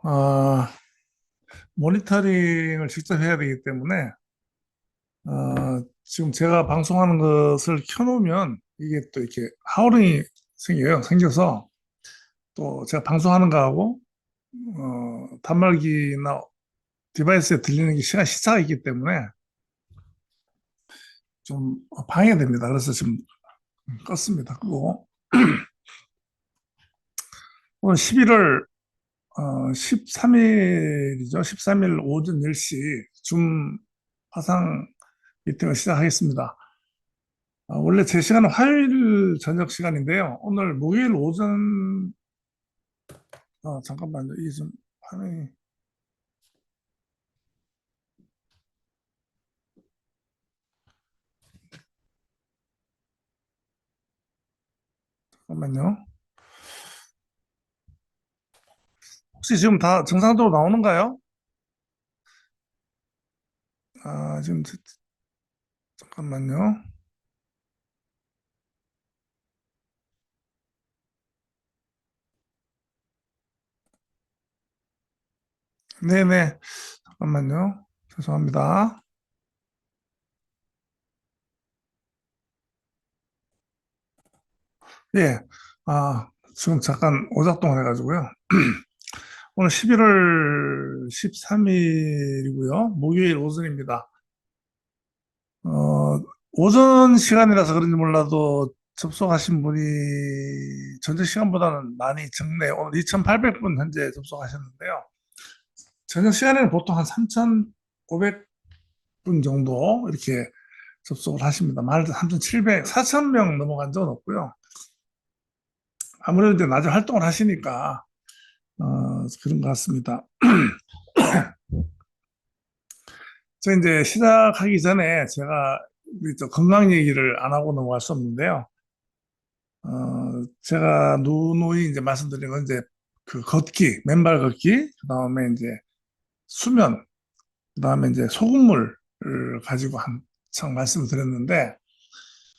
어, 모니터링을 직접 해야 되기 때문에, 지금 제가 방송하는 것을 켜놓으면 이게 또 이렇게 하우링이 생겨서 또 제가 방송하는 거하고, 단말기나 디바이스에 들리는 게 시차가 있기 때문에 좀 방해됩니다. 그래서 지금 껐습니다. 끄고, 오늘 11월 13일이죠. 13일 오전 10시 줌 화상 미팅을 시작하겠습니다. 원래 제 시간은 화요일 저녁 시간인데요. 오늘 목요일 오전, 잠깐만요. 이게 좀 화면이, 잠깐만요. 혹시 지금 다 정상적으로 나오는가요? 지금, 잠깐만요. 네네. 잠깐만요. 죄송합니다. 예. 지금 잠깐 오작동을 해가지고요. 오늘 11월 13일이고요. 목요일 오전입니다. 오전 시간이라서 그런지 몰라도 접속하신 분이 전체 시간보다는 많이 적네요. 오늘 2,800분 현재 접속하셨는데요. 저녁 시간에는 보통 한 3,500분 정도 이렇게 접속을 하십니다. 많을 때 3,700, 4,000명 넘어간 적은 없고요. 아무래도 이제 낮에 활동을 하시니까 그런 것 같습니다. 저 이제 시작하기 전에 제가 우리 또 건강 얘기를 안 하고 넘어갈 수 없는데요. 제가 누누이 이제 말씀드린 건 이제 그 걷기, 맨발 걷기, 그 다음에 이제 수면, 그 다음에 이제 소금물을 가지고 한창 말씀을 드렸는데,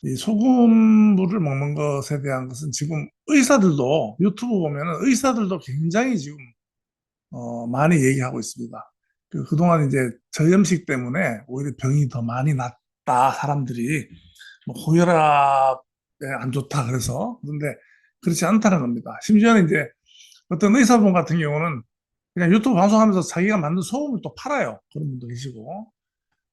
이 소금물을 먹는 것에 대한 것은 지금 의사들도 유튜브 보면은 의사들도 굉장히 지금 많이 얘기하고 있습니다. 그동안 이제 저염식 때문에 오히려 병이 더 많이 났다, 사람들이. 뭐 고혈압에 안 좋다, 그래서. 그런데 그렇지 않다는 겁니다. 심지어는 이제 어떤 의사분 같은 경우는 그냥 유튜브 방송하면서 자기가 만든 소금을 또 팔아요. 그런 분도 계시고.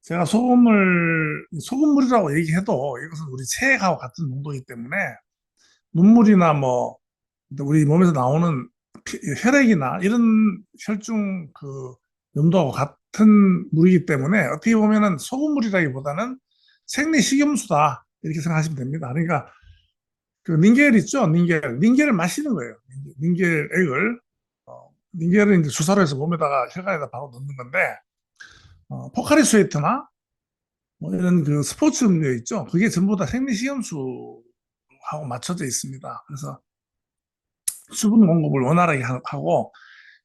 제가 소금물이라고 얘기해도 이것은 우리 체액하고 같은 농도이기 때문에 눈물이나 뭐 우리 몸에서 나오는 혈액이나 이런 혈중 그 염도하고 같은 물이기 때문에 어떻게 보면은 소금물이라기보다는 생리식염수다 이렇게 생각하시면 됩니다. 그러니까 그 닌겔 있죠, 닌겔을 마시는 거예요. 닌겔 액을 닌겔은 이제 주사로 해서 몸에다가 혈관에다 바로 넣는 건데 포카리 스웨트나 뭐 이런 그 스포츠 음료 있죠. 그게 전부 다 생리식염수하고 맞춰져 있습니다. 그래서 수분 공급을 원활하게 하고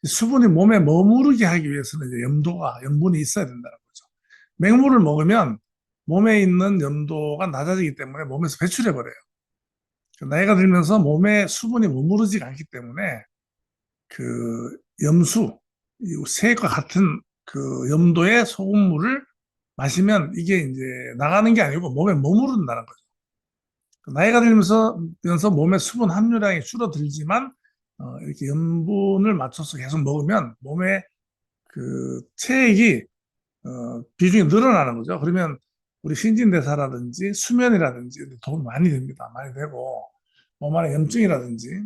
수분이 몸에 머무르게 하기 위해서는 이제 염분이 있어야 된다는 거죠. 맹물을 먹으면 몸에 있는 염도가 낮아지기 때문에 몸에서 배출해 버려요. 나이가 들면서 몸에 수분이 머무르지 않기 때문에 그 염수, 세액과 같은 그 염도의 소금물을 마시면 이게 이제 나가는 게 아니고 몸에 머무른다는 거죠. 나이가 들면서 몸의 수분 함유량이 줄어들지만 이렇게 염분을 맞춰서 계속 먹으면 몸에 그 체액이 비중이 늘어나는 거죠. 그러면 우리 신진대사라든지 수면이라든지 도움이 많이 됩니다. 많이 되고 몸 안에 염증이라든지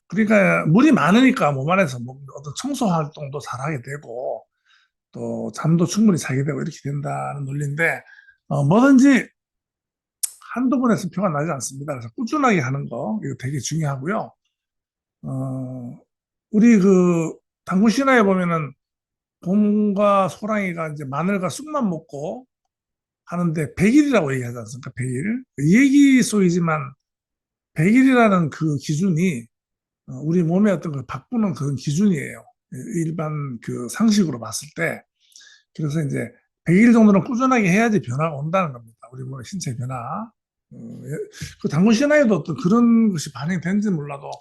그러니까 물이 많으니까 몸 안에서 뭐 어떤 청소 활동도 잘하게 되고 또 잠도 충분히 자게 되고 이렇게 된다는 논리인데 뭐든지 한두 번에서 표가 나지 않습니다. 그래서 꾸준하게 하는 거 이거 되게 중요하고요. 어, 우리 그 당군 신화에 보면은 곰과 소랑이가 이제 마늘과 쑥만 먹고 하는데 100일이라고 얘기하지 않습니까? 100일. 이 얘기 속이지만 100일이라는 그 기준이 우리 몸의 어떤 걸 바꾸는 그런 기준이에요. 일반 그 상식으로 봤을 때. 그래서 이제 100일 정도는 꾸준하게 해야지 변화가 온다는 겁니다. 우리 몸의 신체 변화. 그 당군 신화에도 어떤 그런 것이 반영된지 몰라도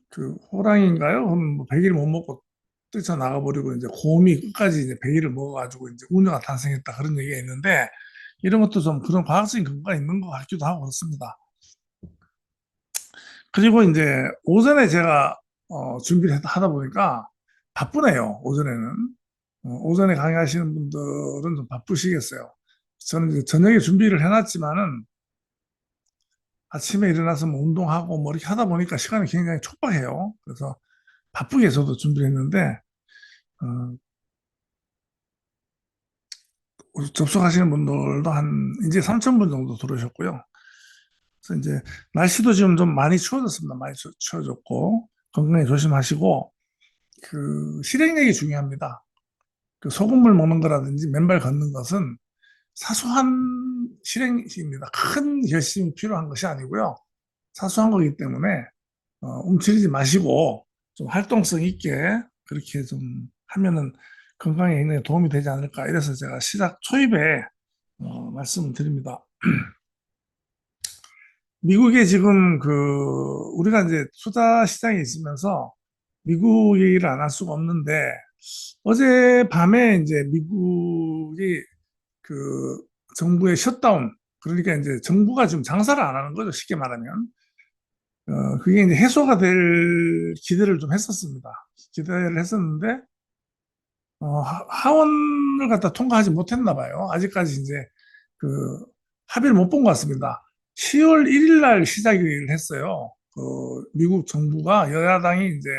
그 호랑이인가요? 뭐 100일 못 먹고 뛰쳐나가 버리고 이제 곰이 끝까지 이제 베이를 먹어가지고 이제 우녀가 탄생했다 그런 얘기가 있는데 이런 것도 좀 그런 과학적인 근거가 있는 것 같기도 하고 그렇습니다. 그리고 이제 오전에 제가 준비를 하다 보니까 바쁘네요. 오전에는. 오전에 강의하시는 분들은 좀 바쁘시겠어요. 저는 이제 저녁에 준비를 해놨지만은 아침에 일어나서 뭐 운동하고 뭐 이렇게 하다 보니까 시간이 굉장히 촉박해요. 그래서 바쁘게 저도 준비를 했는데 어, 접속하시는 분들도 한 이제 3,000분 정도 들어오셨고요. 그래서 이제 날씨도 지금 좀 많이 추워졌습니다. 많이 추워졌고 건강에 조심하시고 그 실행력이 중요합니다. 그 소금물 먹는 거라든지 맨발 걷는 것은 사소한 실행입니다. 큰 결심이 필요한 것이 아니고요. 사소한 거기 때문에 움츠리지 마시고 좀 활동성 있게 그렇게 좀 하면은 건강에 굉장히 도움이 되지 않을까 이래서 제가 시작 초입에 말씀을 드립니다. 미국에 지금 그 우리가 이제 투자 시장에 있으면서 미국 얘기를 안 할 수가 없는데 어제 밤에 이제 미국이 그 정부의 셧다운 그러니까 이제 정부가 지금 장사를 안 하는 거죠. 쉽게 말하면 그게 이제 해소가 될 기대를 좀 했었습니다. 기대를 했었는데 하원을 갖다 통과하지 못했나 봐요. 아직까지 이제 그 합의를 못 본 것 같습니다. 10월 1일 날 시작을 했어요. 그 미국 정부가 여야당이 이제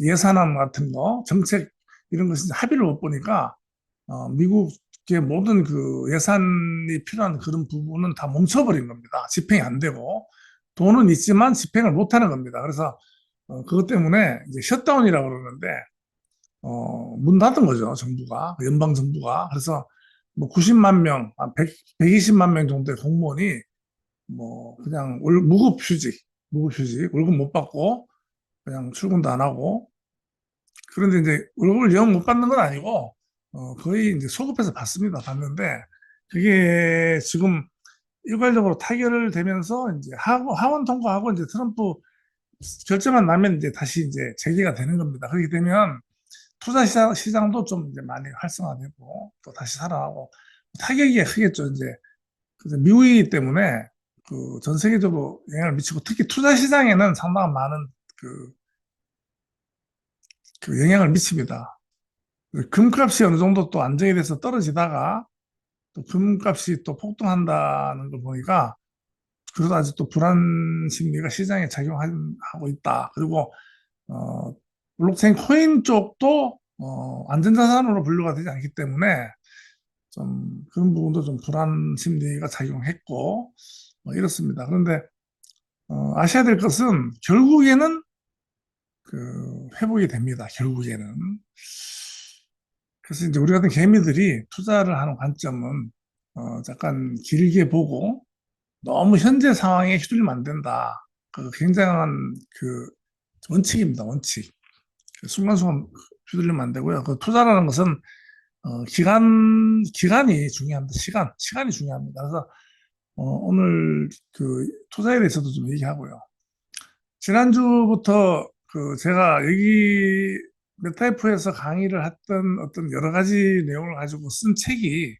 예산안 같은 거, 정책 이런 것이 합의를 못 보니까 미국의 모든 그 예산이 필요한 그런 부분은 다 멈춰버린 겁니다. 집행이 안 되고 돈은 있지만 집행을 못 하는 겁니다. 그래서 그것 때문에 이제 셧다운이라고 그러는데 문 닫은 거죠, 정부가, 연방 정부가. 그래서 뭐 90만 명, 120만 명 정도의 공무원이 뭐 그냥 무급휴직, 월급 못 받고 그냥 출근도 안 하고. 그런데 이제 월급을 영 못 받는 건 아니고 거의 이제 소급해서 받습니다. 받는데 그게 지금 일괄적으로 타결되면서 이제 하원 통과하고 이제 트럼프 결정만 나면 이제 다시 이제 재개가 되는 겁니다. 그렇게 되면 투자 시장도 좀 이제 많이 활성화되고 또 다시 살아나고 타격이 크겠죠. 이제 그래서 미국이기 때문에 그 전 세계적으로 영향을 미치고 특히 투자 시장에는 상당한 많은 그, 그 영향을 미칩니다. 금값이 어느 정도 또 안정이 돼서 떨어지다가 또 금값이 또 폭등한다는 걸 보니까 그래도 아직 또 불안 심리가 시장에 작용하고 있다. 그리고 어, 블록체인 코인 쪽도 안전자산으로 분류가 되지 않기 때문에 좀 그런 부분도 좀 불안 심리가 작용했고 이렇습니다. 그런데 아셔야 될 것은 결국에는 그 회복이 됩니다. 결국에는. 그래서 이제 우리 같은 개미들이 투자를 하는 관점은 약간 길게 보고 너무 현재 상황에 휘둘리면 안 된다. 그 굉장한 그 원칙입니다. 원칙. 그 순간순간 휘둘리면 안 되고요. 그 투자라는 것은 기간이 중요합니다. 시간이 중요합니다. 그래서 오늘 그 투자에 대해서도 좀 얘기하고요. 지난주부터 그 제가 여기 메타F에서 강의를 했던 어떤 여러 가지 내용을 가지고 쓴 책이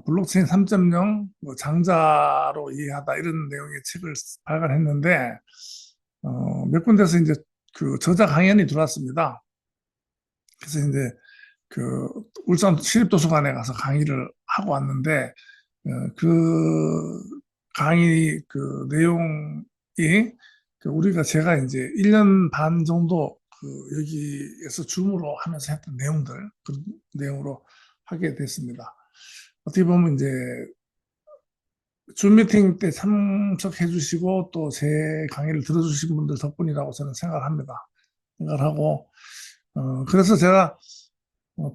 블록체인 3.0 뭐 장자로 이해하다 이런 내용의 책을 발간했는데 몇 군데서 이제 그 저자 강연이 들어왔습니다. 그래서 이제 그 울산 시립도서관에 가서 강의를 하고 왔는데 그 강의 그 내용이 그 우리가 제가 이제 1년 반 정도 그 여기에서 줌으로 하면서 했던 내용들 그 내용으로 하게 됐습니다. 어떻게 보면 이제 줌 미팅 때 참석해 주시고 또 제 강의를 들어주신 분들 덕분이라고 저는 생각을 합니다. 생각을 하고 그래서 제가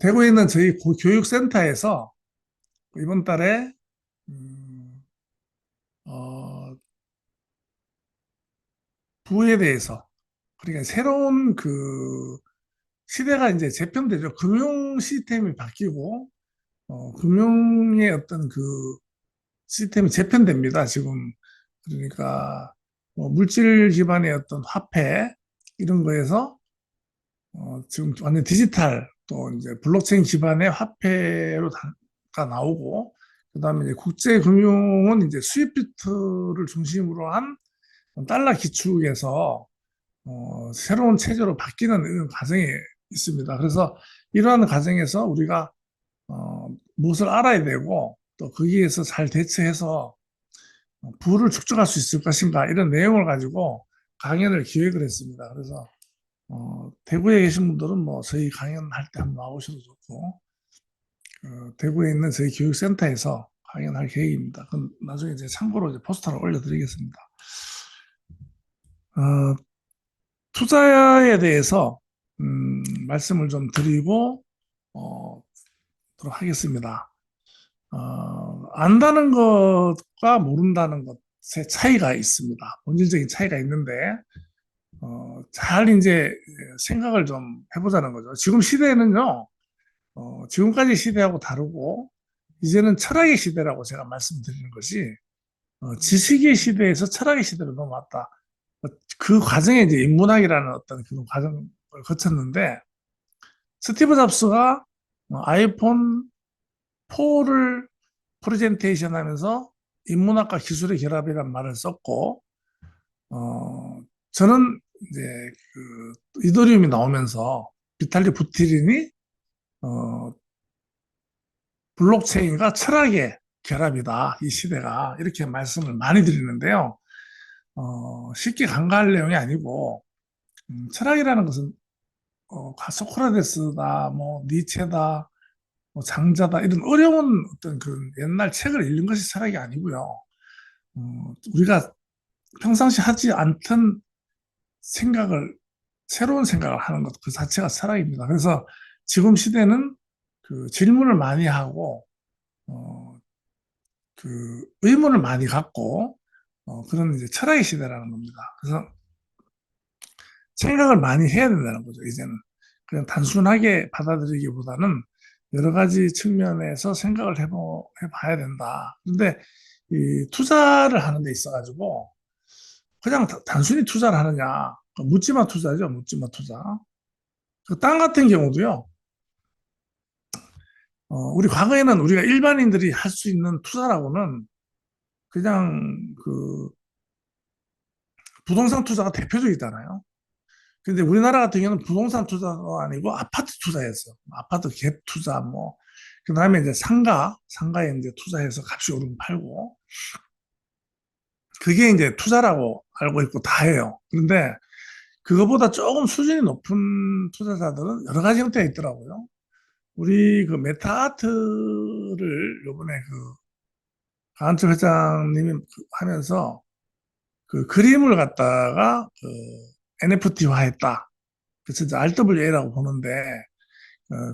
대구에 있는 저희 교육센터에서 이번 달에 음, 어, 부에 대해서 그러니까 새로운 그 시대가 이제 재편되죠. 금융 시스템이 바뀌고 금융의 어떤 그 시스템이 재편됩니다. 지금 그러니까 뭐 물질 기반의 어떤 화폐 이런 거에서 지금 완전 디지털 또 이제 블록체인 기반의 화폐로 가 나오고, 그다음에 이제 국제 금융은 이제 스위프트를 중심으로 한 달러 기축에서 새로운 체제로 바뀌는 이런 과정이 있습니다. 그래서 이러한 과정에서 우리가 무엇을 알아야 되고 또 거기에서 잘 대처해서 부를 축적할 수 있을 것인가 이런 내용을 가지고 강연을 기획을 했습니다. 그래서 대구에 계신 분들은 뭐 저희 강연할 때 한번 나오셔도 좋고 대구에 있는 저희 교육센터에서 강연할 계획입니다. 그럼 나중에 이제 참고로 이제 포스터를 올려드리겠습니다. 어, 투자에 대해서 말씀을 좀 드리고 도록 하겠습니다. 안다는 것과 모른다는 것의 차이가 있습니다. 본질적인 차이가 있는데 잘 이제 생각을 좀 해보자는 거죠. 지금 시대에는요, 지금까지 시대하고 다르고 이제는 철학의 시대라고 제가 말씀드리는 것이 지식의 시대에서 철학의 시대로 넘어왔다. 그 과정에 이제 인문학이라는 어떤 그런 과정을 거쳤는데 스티브 잡스가 아이폰 4를 프레젠테이션 하면서 인문학과 기술의 결합이라는 말을 썼고 저는 이제 그 이더리움이 나오면서 비탈리 부티린이 어, 블록체인과 철학의 결합이다. 이 시대가 이렇게 말씀을 많이 드리는데요. 쉽게 간과할 내용이 아니고 철학이라는 것은 소크라테스다, 뭐 니체다, 뭐 장자다 이런 어려운 어떤 그 옛날 책을 읽는 것이 철학이 아니고요. 우리가 평상시 하지 않던 생각을 새로운 생각을 하는 것 그 자체가 철학입니다. 그래서 지금 시대는 그 질문을 많이 하고 어, 그 의문을 많이 갖고 그런 이제 철학의 시대라는 겁니다. 그래서 생각을 많이 해야 된다는 거죠. 이제는 그냥 단순하게 받아들이기보다는 여러 가지 측면에서 생각을 해봐야 된다. 그런데 이 투자를 하는 데 있어가지고 그냥 단순히 투자를 하느냐? 그 묻지마 투자죠. 묻지마 투자. 그 땅 같은 경우도요. 우리 과거에는 우리가 일반인들이 할 수 있는 투자라고는 그냥 그 부동산 투자가 대표적이잖아요. 근데 우리나라 같은 경우는 부동산 투자가 아니고 아파트 투자였어. 아파트 갭 투자 뭐. 그 다음에 이제 상가에 이제 투자해서 값이 오르면 팔고. 그게 이제 투자라고 알고 있고 다 해요. 그런데 그거보다 조금 수준이 높은 투자자들은 여러 가지 형태가 있더라고요. 우리 그 메타아트를 요번에 그 강한철 회장님이 하면서 그 그림을 갖다가 그 NFT화 했다. 그래서 이제 RWA라고 보는데,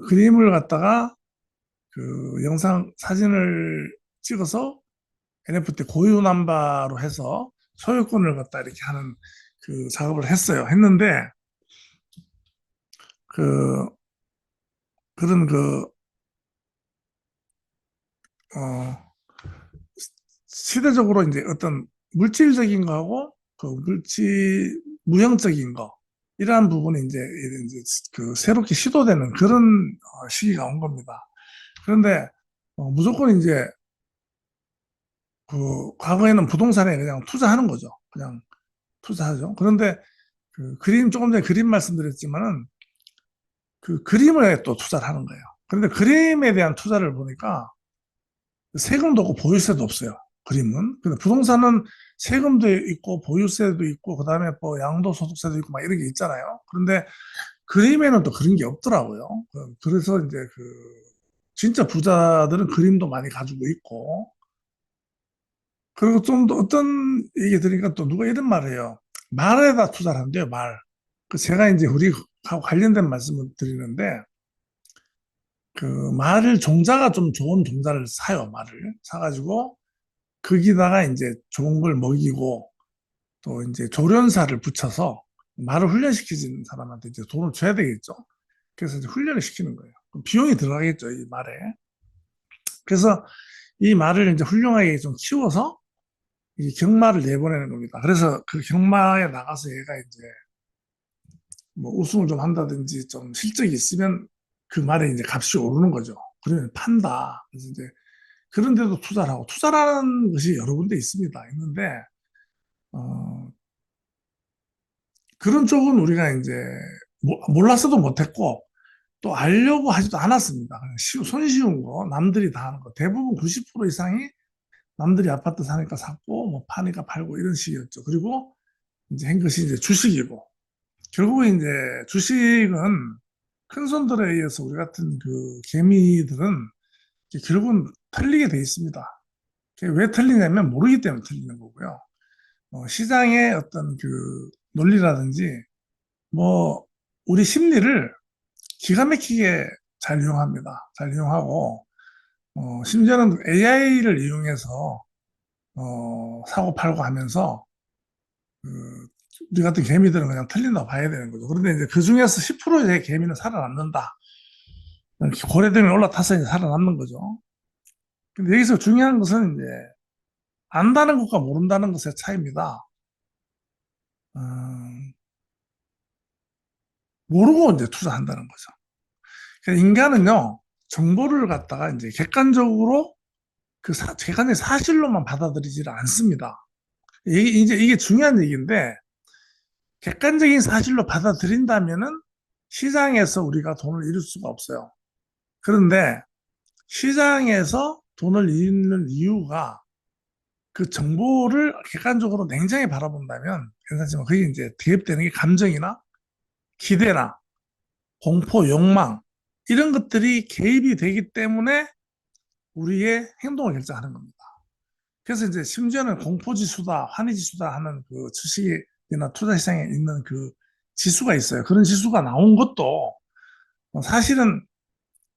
그림을 갖다가 그 영상 사진을 찍어서 NFT 고유 남바로 해서 소유권을 갖다 이렇게 하는 그 작업을 했어요. 했는데, 그, 그런 그, 어, 시대적으로 이제 어떤 물질적인 거하고 그 무형적인 거, 이러한 부분이 이제 그 새롭게 시도되는 그런 시기가 온 겁니다. 그런데 무조건 이제 그 과거에는 부동산에 그냥 투자하는 거죠. 그냥 투자하죠. 그런데 그 그림 조금 전에 그림 말씀드렸지만은 그 그림에 또 투자를 하는 거예요. 그런데 그림에 대한 투자를 보니까 세금도 없고 보유세도 없어요. 그림은. 근데 부동산은 세금도 있고 보유세도 있고 그다음에 뭐 양도소득세도 있고 막 이런 게 있잖아요. 그런데 그림에는 또 그런 게 없더라고요. 그래서 이제 그 진짜 부자들은 그림도 많이 가지고 있고 그리고 좀 더 어떤 얘기 들으니까 또 누가 이런 말을 해요. 말에다 투자를 한대요, 말. 그 제가 이제 우리하고 관련된 말씀을 드리는데, 그 말을 종자가 좀 좋은 종자를 사요, 말을. 사가지고, 거기다가 이제 좋은 걸 먹이고, 또 이제 조련사를 붙여서 말을 훈련시키는 사람한테 이제 돈을 줘야 되겠죠. 그래서 이제 훈련을 시키는 거예요. 그럼 비용이 들어가겠죠, 이 말에. 그래서 이 말을 이제 훌륭하게 좀 키워서 이 경마를 내보내는 겁니다. 그래서 그 경마에 나가서 얘가 이제 뭐 우승을 좀 한다든지 좀 실적이 있으면 그 말에 이제 값이 오르는 거죠. 그러면 판다. 그래서 이제 그런 데도 투자를 하고 투자라는 것이 여러 군데 있습니다. 있는데 어, 그런 쪽은 우리가 이제 몰랐어도 못했고 또 알려고 하지도 않았습니다. 그냥 손쉬운 거 남들이 다 하는 거 대부분 90% 이상이 남들이 아파트 사니까 샀고 뭐 파니까 팔고 이런 식이었죠. 그리고 이제 한 것이 이제 주식이고 결국에 이제 주식은 큰 손들에 의해서 우리 같은 그 개미들은 결국은 털리게 돼 있습니다. 그게 왜 털리냐면 모르기 때문에 털리는 거고요. 시장의 어떤 그 논리라든지 뭐 우리 심리를 기가 막히게 잘 이용합니다. 잘 이용하고 심지어는 AI를 이용해서 사고 팔고 하면서 그 우리 같은 개미들은 그냥 틀린다고 봐야 되는 거죠. 그런데 이제 그 중에서 10%의 개미는 살아남는다. 이렇게 고래등에 올라타서 이제 살아남는 거죠. 근데 여기서 중요한 것은 이제 안다는 것과 모른다는 것의 차이입니다. 음, 모르고 이제 투자한다는 거죠. 그러니까 인간은요, 정보를 갖다가 이제 객관적으로 객관의 사실로만 받아들이지를 않습니다. 이게 중요한 얘기인데, 객관적인 사실로 받아들인다면은 시장에서 우리가 돈을 잃을 수가 없어요. 그런데 시장에서 돈을 잃는 이유가 그 정보를 객관적으로 냉정히 바라본다면 괜찮지만 그게 이제 대입되는 게 감정이나 기대나 공포, 욕망 이런 것들이 개입이 되기 때문에 우리의 행동을 결정하는 겁니다. 그래서 이제 심지어는 공포지수다, 환희지수다 하는 그 주식이나 투자시장에 있는 그 지수가 있어요. 그런 지수가 나온 것도 사실은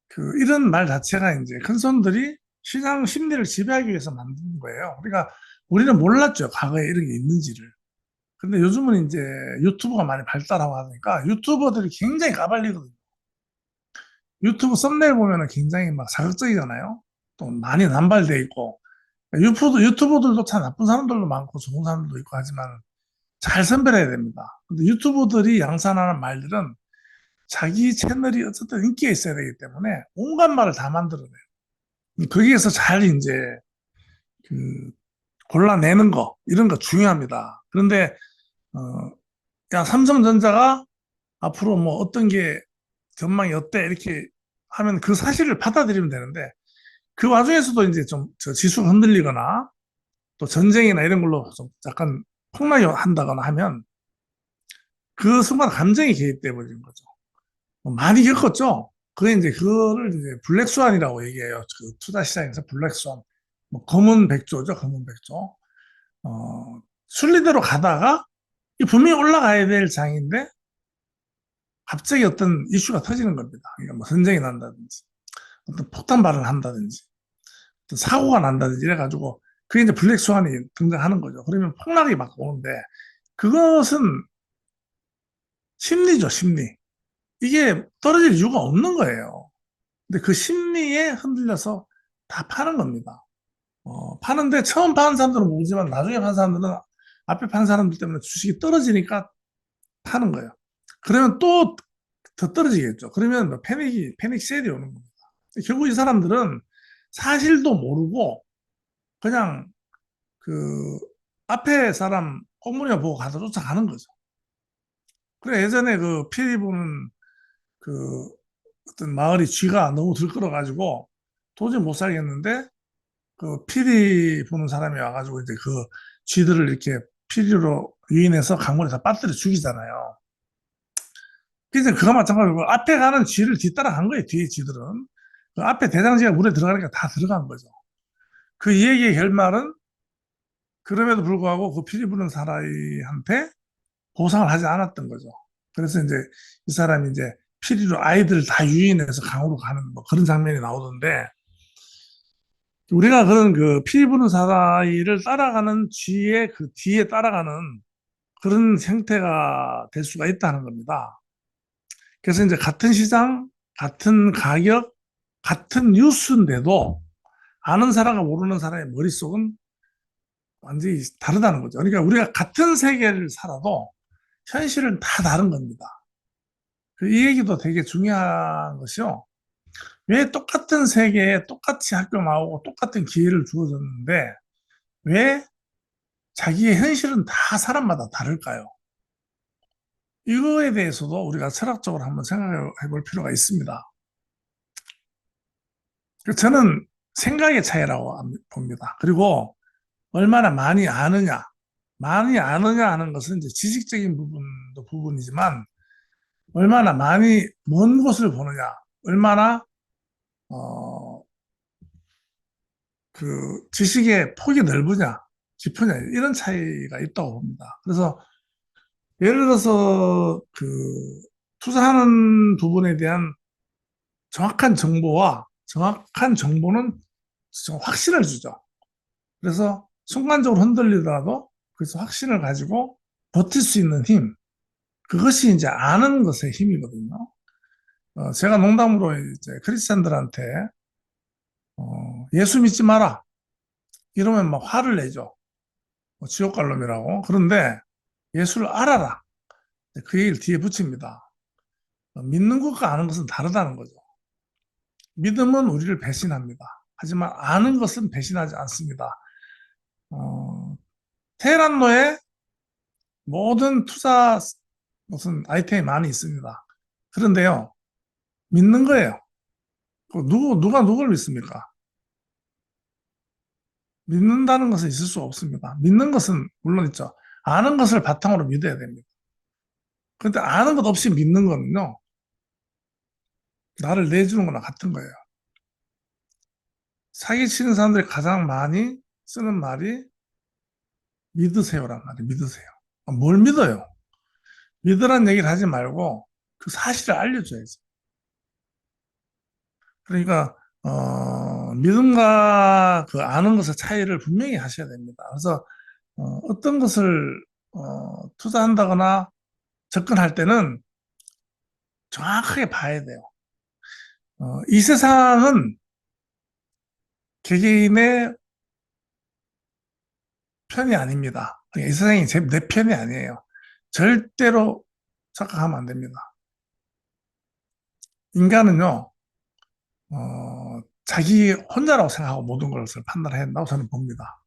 그 이런 말 자체가 이제 큰 손들이 시장 심리를 지배하기 위해서 만든 거예요. 그러니까 우리는 몰랐죠. 과거에 이런 게 있는지를. 근데 요즘은 이제 유튜브가 많이 발달하고 하니까 유튜버들이 굉장히 까발리거든요. 유튜브 썸네일 보면은 굉장히 막 자극적이잖아요. 또 많이 남발돼 있고. 유튜버들도 참 나쁜 사람들도 많고 좋은 사람들도 있고 하지만 잘 선별해야 됩니다. 근데 유튜버들이 양산하는 말들은 자기 채널이 어쨌든 인기가 있어야 되기 때문에 온갖 말을 다 만들어내요. 거기에서 잘 이제 그 골라내는 거 이런 거 중요합니다. 그런데 어, 야 삼성전자가 앞으로 뭐 어떤 게 전망이 어때 이렇게 하면 그 사실을 받아들이면 되는데 그 와중에서도 이제 좀 저 지수가 흔들리거나 또 전쟁이나 이런 걸로 좀 약간 폭락이 한다거나 하면 그 순간 감정이 개입돼 버리는 거죠. 뭐 많이 겪었죠. 그게 이제 그거를 이제 블랙스완이라고 얘기해요. 그 투자 시장에서 블랙스완. 뭐 검은 백조죠, 검은 백조. 순리대로 가다가 이 분명히 올라가야 될 장인데 갑자기 어떤 이슈가 터지는 겁니다. 그러니까 뭐 전쟁이 난다든지 어떤 폭탄 발언을 한다든지 어떤 사고가 난다든지 이래가지고 그게 이제 블랙스완이 등장하는 거죠. 그러면 폭락이 막 오는데 그것은 심리죠, 심리. 이게 떨어질 이유가 없는 거예요. 근데 그 심리에 흔들려서 다 파는 겁니다. 파는데 처음 파는 사람들은 모르지만 나중에 파는 사람들은 앞에 파는 사람들 때문에 주식이 떨어지니까 파는 거예요. 그러면 또 더 떨어지겠죠. 그러면 뭐 패닉 셀이 오는 겁니다. 결국 이 사람들은 사실도 모르고 그냥 그 앞에 사람 꽁무니만 보고 가다 쫓아가는 거죠. 그래 예전에 그 피리 보는 그 어떤 마을이 쥐가 너무 들끓어가지고 도저히 못 살겠는데 그 피리 보는 사람이 와가지고 이제 그 쥐들을 이렇게 피리로 유인해서 강물에서 빠뜨려 죽이잖아요. 그래서 그거 마찬가지고 앞에 가는 쥐를 뒤따라 간 거예요. 뒤에 쥐들은. 그 앞에 대장쥐가 물에 들어가니까 다 들어간 거죠. 그 얘기의 결말은 그럼에도 불구하고 그 피리 부는 사람한테 보상을 하지 않았던 거죠. 그래서 이제 이 사람이 이제 피리로 아이들을 다 유인해서 강으로 가는 뭐 그런 장면이 나오던데 우리가 그런 그 피리 부는 사나이를 따라가는 쥐의 그 뒤에 따라가는 그런 형태가 될 수가 있다는 겁니다. 그래서 이제 같은 시장, 같은 가격, 같은 뉴스인데도 아는 사람과 모르는 사람의 머릿속은 완전히 다르다는 거죠. 그러니까 우리가 같은 세계를 살아도 현실은 다 다른 겁니다. 이 얘기도 되게 중요한 것이요. 왜 똑같은 세계에 똑같이 학교 나오고 똑같은 기회를 주어졌는데 왜 자기의 현실은 다 사람마다 다를까요? 이거에 대해서도 우리가 철학적으로 한번 생각해 볼 필요가 있습니다. 저는 생각의 차이라고 봅니다. 그리고 얼마나 많이 아느냐, 많이 아느냐 하는 것은 이제 지식적인 부분도 부분이지만 얼마나 많이 먼 곳을 보느냐, 얼마나 어, 그 지식의 폭이 넓으냐, 깊으냐 이런 차이가 있다고 봅니다. 그래서 예를 들어서 그 투자하는 부분에 대한 정확한 정보와 정확한 정보는 좀 확신을 주죠. 그래서 순간적으로 흔들리더라도 그래서 확신을 가지고 버틸 수 있는 힘, 그것이 이제 아는 것의 힘이거든요. 제가 농담으로 이제 크리스찬들한테 예수 믿지 마라 이러면 막 화를 내죠. 지옥 갈 놈이라고. 그런데 예수를 알아라. 그 얘기를 뒤에 붙입니다. 믿는 것과 아는 것은 다르다는 거죠. 믿음은 우리를 배신합니다. 하지만 아는 것은 배신하지 않습니다. 어, 테헤란로에 모든 투자 무슨 아이템이 많이 있습니다. 그런데요, 믿는 거예요. 누가 누굴 믿습니까? 믿는다는 것은 있을 수 없습니다. 믿는 것은 물론 있죠. 아는 것을 바탕으로 믿어야 됩니다. 그런데 아는 것 없이 믿는 거는요, 나를 내주는 거나 같은 거예요. 사기치는 사람들이 가장 많이 쓰는 말이 믿으세요란 말이에요. 믿으세요. 뭘 믿어요? 믿으란 얘기를 하지 말고 그 사실을 알려줘야지. 그러니까 믿음과 그 아는 것의 차이를 분명히 하셔야 됩니다. 그래서 떤 것을 투자한다거나 접근할 때는 정확하게 봐야 돼요. 이 세상은 개개인의 편이 아닙니다. 이 세상이 내 편이 아니에요. 절대로 착각하면 안 됩니다. 인간은요, 자기 혼자라고 생각하고 모든 것을 판단해야 된다고 저는 봅니다.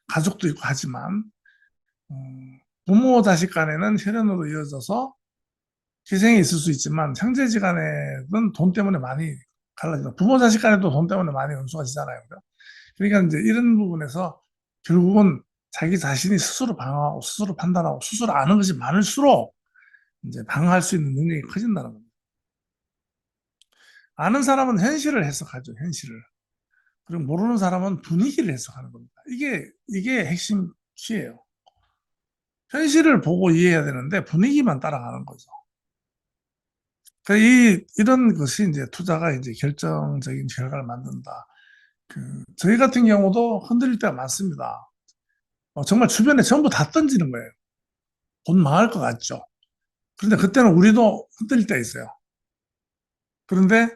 가족도 있고 하지만, 어, 부모 자식 간에는 혈연으로 이어져서 희생이 있을 수 있지만, 형제지간에는 돈 때문에 많이 갈라지다. 부모 자식 간에도 돈 때문에 많이 은수가 지잖아요. 그러니까 이제 이런 부분에서 결국은 자기 자신이 스스로 방어하고 스스로 판단하고 스스로 아는 것이 많을수록 이제 방어할 수 있는 능력이 커진다는 겁니다. 아는 사람은 현실을 해석하죠, 현실을. 그리고 모르는 사람은 분위기를 해석하는 겁니다. 이게 핵심 키예요. 현실을 보고 이해해야 되는데 분위기만 따라가는 거죠. 그러니까 이런 것이 이제 투자가 이제 결정적인 결과를 만든다. 저희 같은 경우도 흔들릴 때가 많습니다. 정말 주변에 전부 다 던지는 거예요. 곧 망할 것 같죠. 그런데 그때는 우리도 흔들릴 때가 있어요. 그런데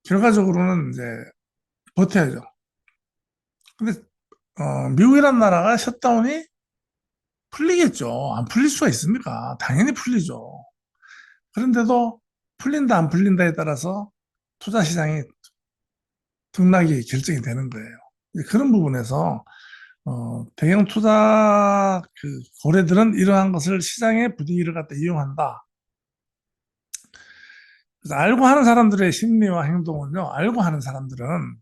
결과적으로는 이제 버텨야죠. 근데 미국이란 나라가 셧다운이 풀리겠죠. 안 풀릴 수가 있습니까? 당연히 풀리죠. 그런데도 풀린다 안 풀린다에 따라서 투자 시장이 등락이 결정이 되는 거예요. 그런 부분에서 대형 투자 고래들은 이러한 것을 시장의 분위기를 갖다 이용한다. 그래서 알고 하는 사람들의 심리와 행동은요, 알고 하는 사람들은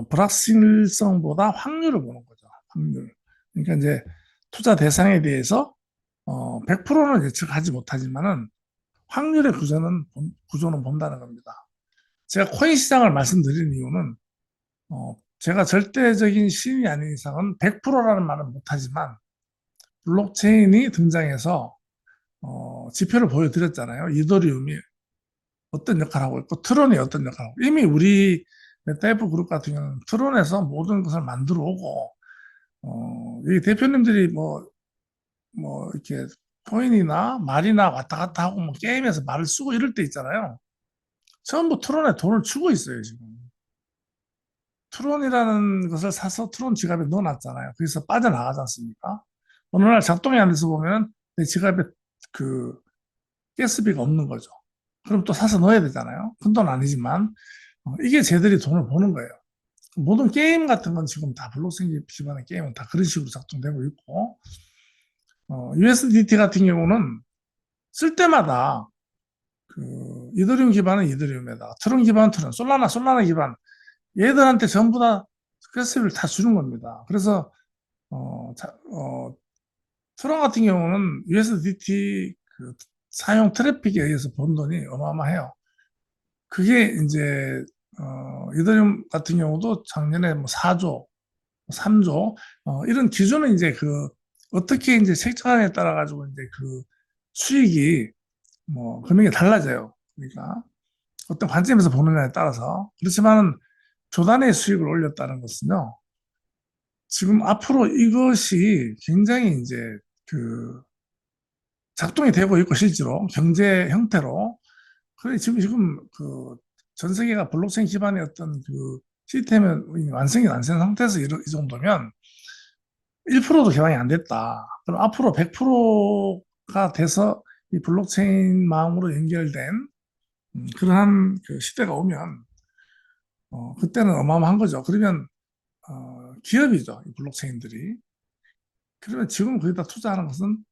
불확실성보다 확률을 보는 거죠. 확률. 그러니까 이제 투자 대상에 대해서 100%는 예측하지 못하지만은 확률의 구조는 본다는 겁니다. 제가 코인 시장을 말씀드린 이유는 제가 절대적인 신이 아닌 이상은 100%라는 말은 못하지만 블록체인이 등장해서 지표를 보여드렸잖아요. 이더리움이 어떤 역할을 하고 있고 트론이 어떤 역할을 하고 이미 우리 메타F 그룹 같은 경우는 트론에서 모든 것을 만들어 오고 이 대표님들이 이렇게 코인이나 말이나 왔다 갔다 하고 뭐 게임에서 말을 쓰고 이럴 때 있잖아요. 전부 트론에 돈을 주고 있어요, 지금. 트론이라는 것을 사서 트론 지갑에 넣어놨잖아요. 그래서 빠져나가지 않습니까? 어느 날 작동이 안 돼서 보면 내 지갑에 그 가스비가 없는 거죠. 그럼 또 사서 넣어야 되잖아요. 큰 돈 아니지만. 이게 쟤들이 돈을 버는 거예요. 모든 게임 같은 건 지금 다 블록체인 기반의 게임은 다 그런 식으로 작동되고 있고, USDT 같은 경우는 쓸 때마다 그 이더리움 기반은 이더리움에다가 트론 기반은 트론, 솔라나 기반 얘들한테 전부 다 가스비를 다 주는 겁니다. 그래서 트론 같은 경우는 USDT 그 사용 트래픽에 의해서 번 돈이 어마어마해요. 그게 이제 이더리움 같은 경우도 작년에 뭐 4조, 3조 이런 기준은 이제 그 어떻게 이제 책정하느냐에 따라 가지고 이제 그 수익이 뭐 금액이 달라져요. 그러니까 어떤 관점에서 보느냐에 따라서 그렇지만 조단의 수익을 올렸다는 것은요. 지금 앞으로 이것이 굉장히 이제 그 작동이 되고 있고 실제로 경제 형태로 그래 지금 그 전 세계가 블록체인 기반의 어떤 그 시스템의 완성이 안 된 상태에서 이 정도면 1%도 개방이 안 됐다. 그럼 앞으로 100%가 돼서 이 블록체인망으로 연결된 그러한 그 시대가 오면 그때는 어마어마한 거죠. 그러면 기업이죠. 이 블록체인들이. 그러면 지금 거기다 투자하는 것은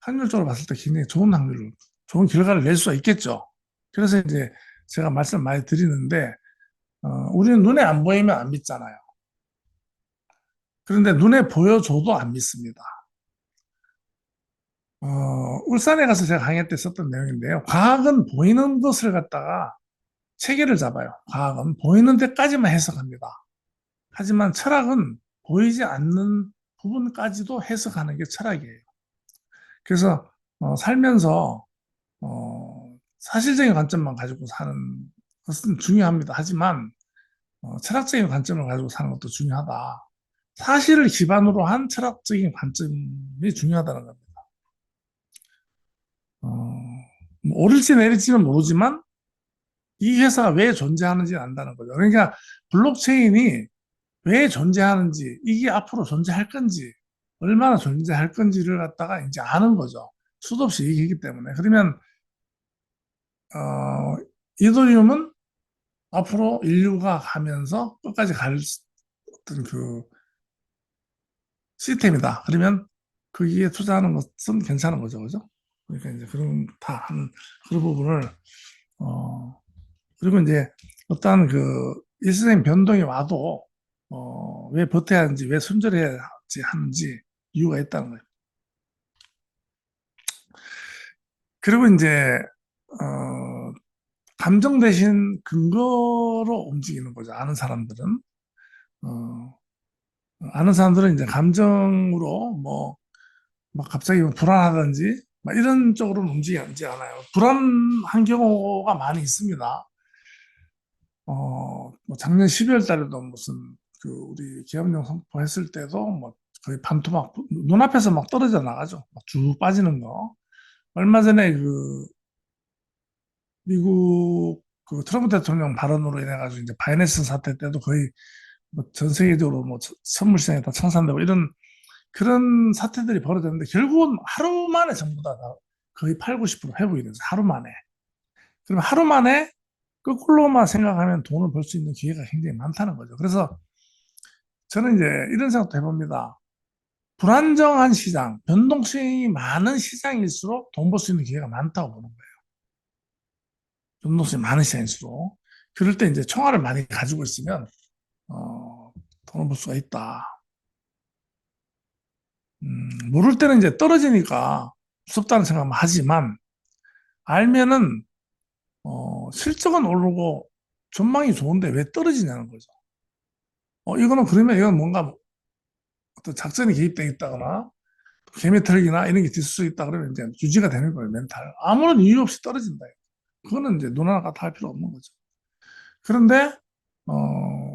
확률적으로 봤을 때 굉장히 좋은 확률, 좋은 결과를 낼 수가 있겠죠. 그래서 이제 제가 말씀 많이 드리는데 우리는 눈에 안 보이면 안 믿잖아요. 그런데 눈에 보여줘도 안 믿습니다. 울산에 가서 제가 강의 때 썼던 내용인데요. 과학은 보이는 것을 갖다가 체계를 잡아요. 과학은 보이는 데까지만 해석합니다. 하지만 철학은 보이지 않는 부분까지도 해석하는 게 철학이에요. 그래서 살면서 사실적인 관점만 가지고 사는 것은 중요합니다. 하지만 철학적인 관점을 가지고 사는 것도 중요하다. 사실을 기반으로 한 철학적인 관점이 중요하다는 겁니다. 뭐 오를지 내릴지는 모르지만 이 회사가 왜 존재하는지 안다는 거죠. 그러니까 블록체인이 왜 존재하는지, 이게 앞으로 존재할 건지, 얼마나 존재할 건지를 갖다가 이제 아는 거죠. 수도 없이 얘기하기 때문에. 그러면, 이더리움은 앞으로 인류가 가면서 끝까지 갈 어떤 그 시스템이다. 그러면 거기에 투자하는 것은 괜찮은 거죠. 그죠? 그러니까 이제 그런 다 하는 그런 부분을, 어, 그리고 이제 어떠한 그 일시적인 변동이 와도, 왜 버텨야 하는지, 왜 손절해야 하는지 이유가 있다는 거예요. 그리고 이제, 어, 감정 대신 근거로 움직이는 거죠. 어, 아는 사람들은 이제 감정으로 뭐, 막 갑자기 뭐 불안하든지, 막 이런 쪽으로는 움직이지 않아요. 불안한 경우가 많이 있습니다. 뭐 작년 12월 달에도 무슨 그 우리 계엄령 선포했을 때도 뭐 거의 반토막 눈앞에서 막 떨어져 나가죠. 막 쭉 빠지는 거. 얼마 전에 그 미국 그 트럼프 대통령 발언으로 인해 가지고 이제 바이낸스 사태 때도 거의 뭐전 세계적으로 뭐 선물 시장이 다 청산되고 이런 그런 사태들이 벌어졌는데 결국은 하루 만에 전부 다 거의 8, 90% 회복이 돼서 하루 만에. 그럼 하루 만에 거꾸로만 생각하면 돈을 벌 수 있는 기회가 굉장히 많다는 거죠. 그래서 저는 이제 이런 생각도 해봅니다. 불안정한 시장, 변동성이 많은 시장일수록 돈 벌 수 있는 기회가 많다고 보는 거예요. 변동성이 많은 시장일수록. 그럴 때 이제 총알을 많이 가지고 있으면, 돈을 벌 수가 있다. 모를 때는 이제 떨어지니까 무섭다는 생각만 하지만, 알면은, 실적은 오르고 전망이 좋은데 왜 떨어지냐는 거죠. 이거는 그러면 이건 뭔가 어떤 작전이 개입되어 있다거나, 개미털기나 이런 게 있을 수 있다 그러면 이제 유지가 되는 거예요, 멘탈. 아무런 이유 없이 떨어진다. 그거는 이제 눈 하나 까딱 할 필요 없는 거죠. 그런데,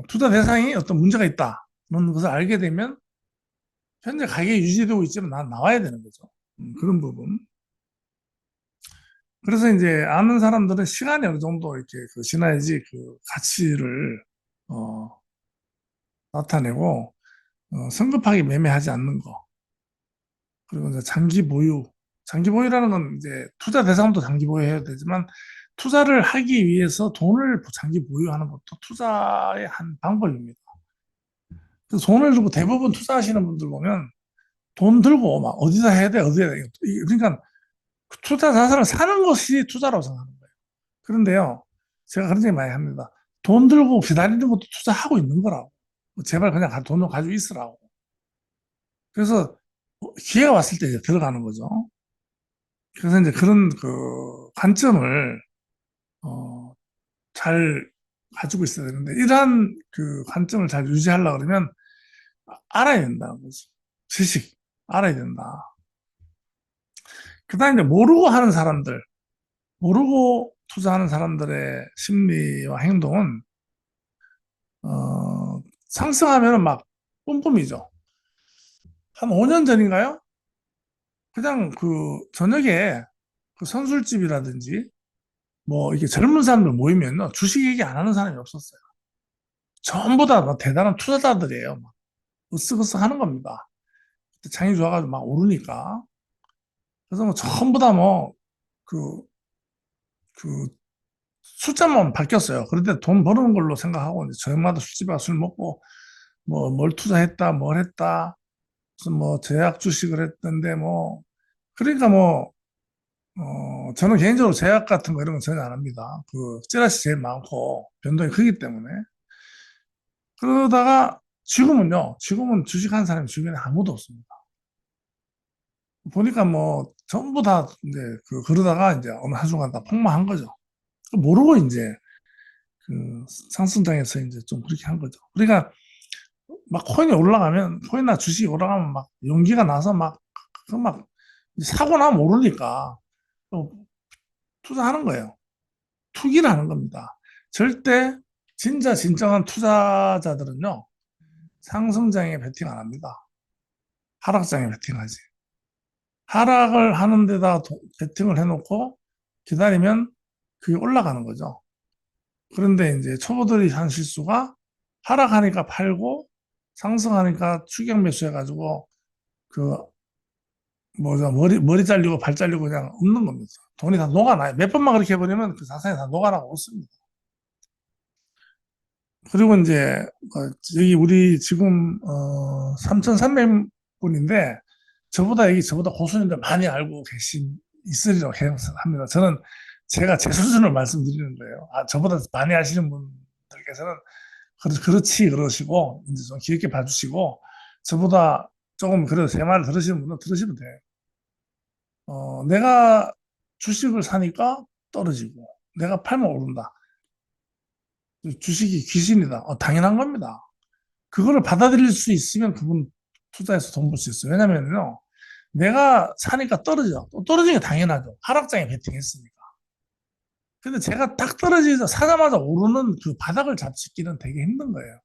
투자 대상이 어떤 문제가 있다는 것을 알게 되면 현재 가격이 유지되고 있지만 난 나와야 되는 거죠. 그런 부분. 그래서 이제 아는 사람들은 시간이 어느 정도 이렇게 그 지나야지 그 가치를, 어, 나타내고, 성급하게 매매하지 않는 거. 그리고 이제 장기 보유라는 건 이제 투자 대상도 장기 보유해야 되지만 투자를 하기 위해서 돈을 장기 보유하는 것도 투자의 한 방법입니다. 그래서 돈을 들고 대부분 투자하시는 분들 보면 돈 들고 막 어디다 해야 돼, 어디다 해야 돼. 그러니까 투자 자산을 사는 것이 투자라고 생각하는 거예요. 그런데요, 제가 그런 얘기 많이 합니다. 돈 들고 기다리는 것도 투자하고 있는 거라고. 제발 그냥 돈을 가지고 있으라고. 그래서 기회가 왔을 때 이제 들어가는 거죠. 그래서 이제 그런 그 관점을 어, 잘 가지고 있어야 되는데 이러한 그 관점을 잘 유지하려고 그러면 알아야 된다는 거지. 지식 알아야 된다. 그다음에 이제 모르고 하는 사람들, 모르고 투자하는 사람들의 심리와 행동은 상승하면은 막 뿜뿜이죠. 한 5년 전인가요? 그냥 그 저녁에 그 선술집이라든지 뭐 이렇게 젊은 사람들 모이면요 주식 얘기 안 하는 사람이 없었어요. 전부 다뭐 대단한 투자자들이에요. 막 으쓱으쓱 하는 겁니다. 장이 좋아가지고 막 오르니까. 그래서 뭐 전부 다 뭐 그 숫자만 바뀌었어요. 그런데 돈 버는 걸로 생각하고 이제 저녁마다 술집에 가서 술 먹고 뭐 뭘 투자했다, 뭘 했다, 무슨 뭐 제약 주식을 했던데 뭐 그러니까 뭐 저는 개인적으로 제약 같은 거 이런 건 전혀 안 합니다. 그 찌라시 제일 많고 변동이 크기 때문에 그러다가 지금은 주식하는 사람이 주변에 아무도 없습니다. 보니까 뭐 전부 다 이제 그러다가 이제 어느 한순간 다 폭망한 거죠. 모르고 이제 그 상승장에서 이제 좀 그렇게 한 거죠. 그러니까 막 코인이 올라가면 코인이나 주식이 올라가면 막 용기가 나서 막 사고 나면 모르니까 또 투자하는 거예요. 투기를 하는 겁니다. 절대 진짜 진정한 투자자들은요 상승장에 베팅 안 합니다. 하락장에 베팅하지. 하락을 하는 데다 베팅을 해놓고 기다리면 그게 올라가는 거죠. 그런데 이제 초보들이 한 실수가 하락하니까 팔고 상승하니까 추격 매수해가지고 그 뭐죠 머리 잘리고 발 잘리고 그냥 없는 겁니다. 돈이 다 녹아나요. 몇 번만 그렇게 해버리면 그 자산이 다 녹아나고 없습니다. 그리고 이제 여기 우리 지금 3,300분인데 저보다 고수님들 많이 알고 있으리라고 생각합니다. 저는 제가 제 수준을 말씀드리는 거예요. 아, 저보다 많이 아시는 분들께서는 그렇지 그러시고 이제 좀 귀엽게 봐주시고 저보다 조금 그래도 제 말을 들으시는 분은 들으시면 돼요. 내가 주식을 사니까 떨어지고 내가 팔면 오른다. 주식이 귀신이다. 당연한 겁니다. 그거를 받아들일 수 있으면 그분 투자해서 돈 벌 수 있어요. 왜냐면요. 내가 사니까 떨어져. 또 떨어지는 게 당연하죠. 하락장에 베팅했으니까. 근데 제가 딱 떨어지자 사자마자 오르는 그 바닥을 잡기는 되게 힘든 거예요.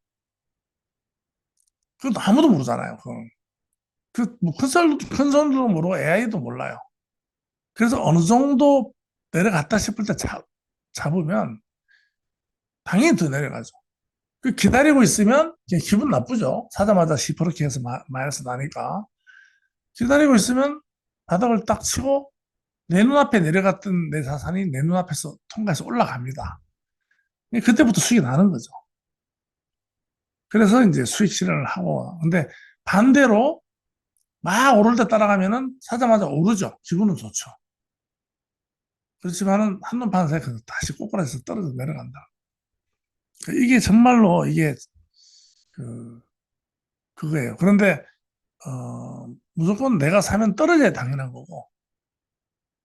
그것도 아무도 모르잖아요. 그건. 큰 손도 모르고 AI도 몰라요. 그래서 어느 정도 내려갔다 싶을 때 잡으면 당연히 더 내려가죠. 기다리고 있으면 그냥 기분 나쁘죠. 사자마자 시퍼렇게 해서 마이너스 나니까. 기다리고 있으면 바닥을 딱 치고 내 눈앞에 내려갔던 내 자산이 내 눈앞에서 통과해서 올라갑니다. 그때부터 수익이 나는 거죠. 그래서 이제 수익 실현을 하고. 근데 반대로 막 오를 때 따라가면은 사자마자 오르죠. 기분은 좋죠. 그렇지만은 한눈 파는 사이에 다시 꼬꾸라져서 떨어져 내려간다. 이게 정말로 이게 그, 그거예요. 그런데, 무조건 내가 사면 떨어져야 당연한 거고,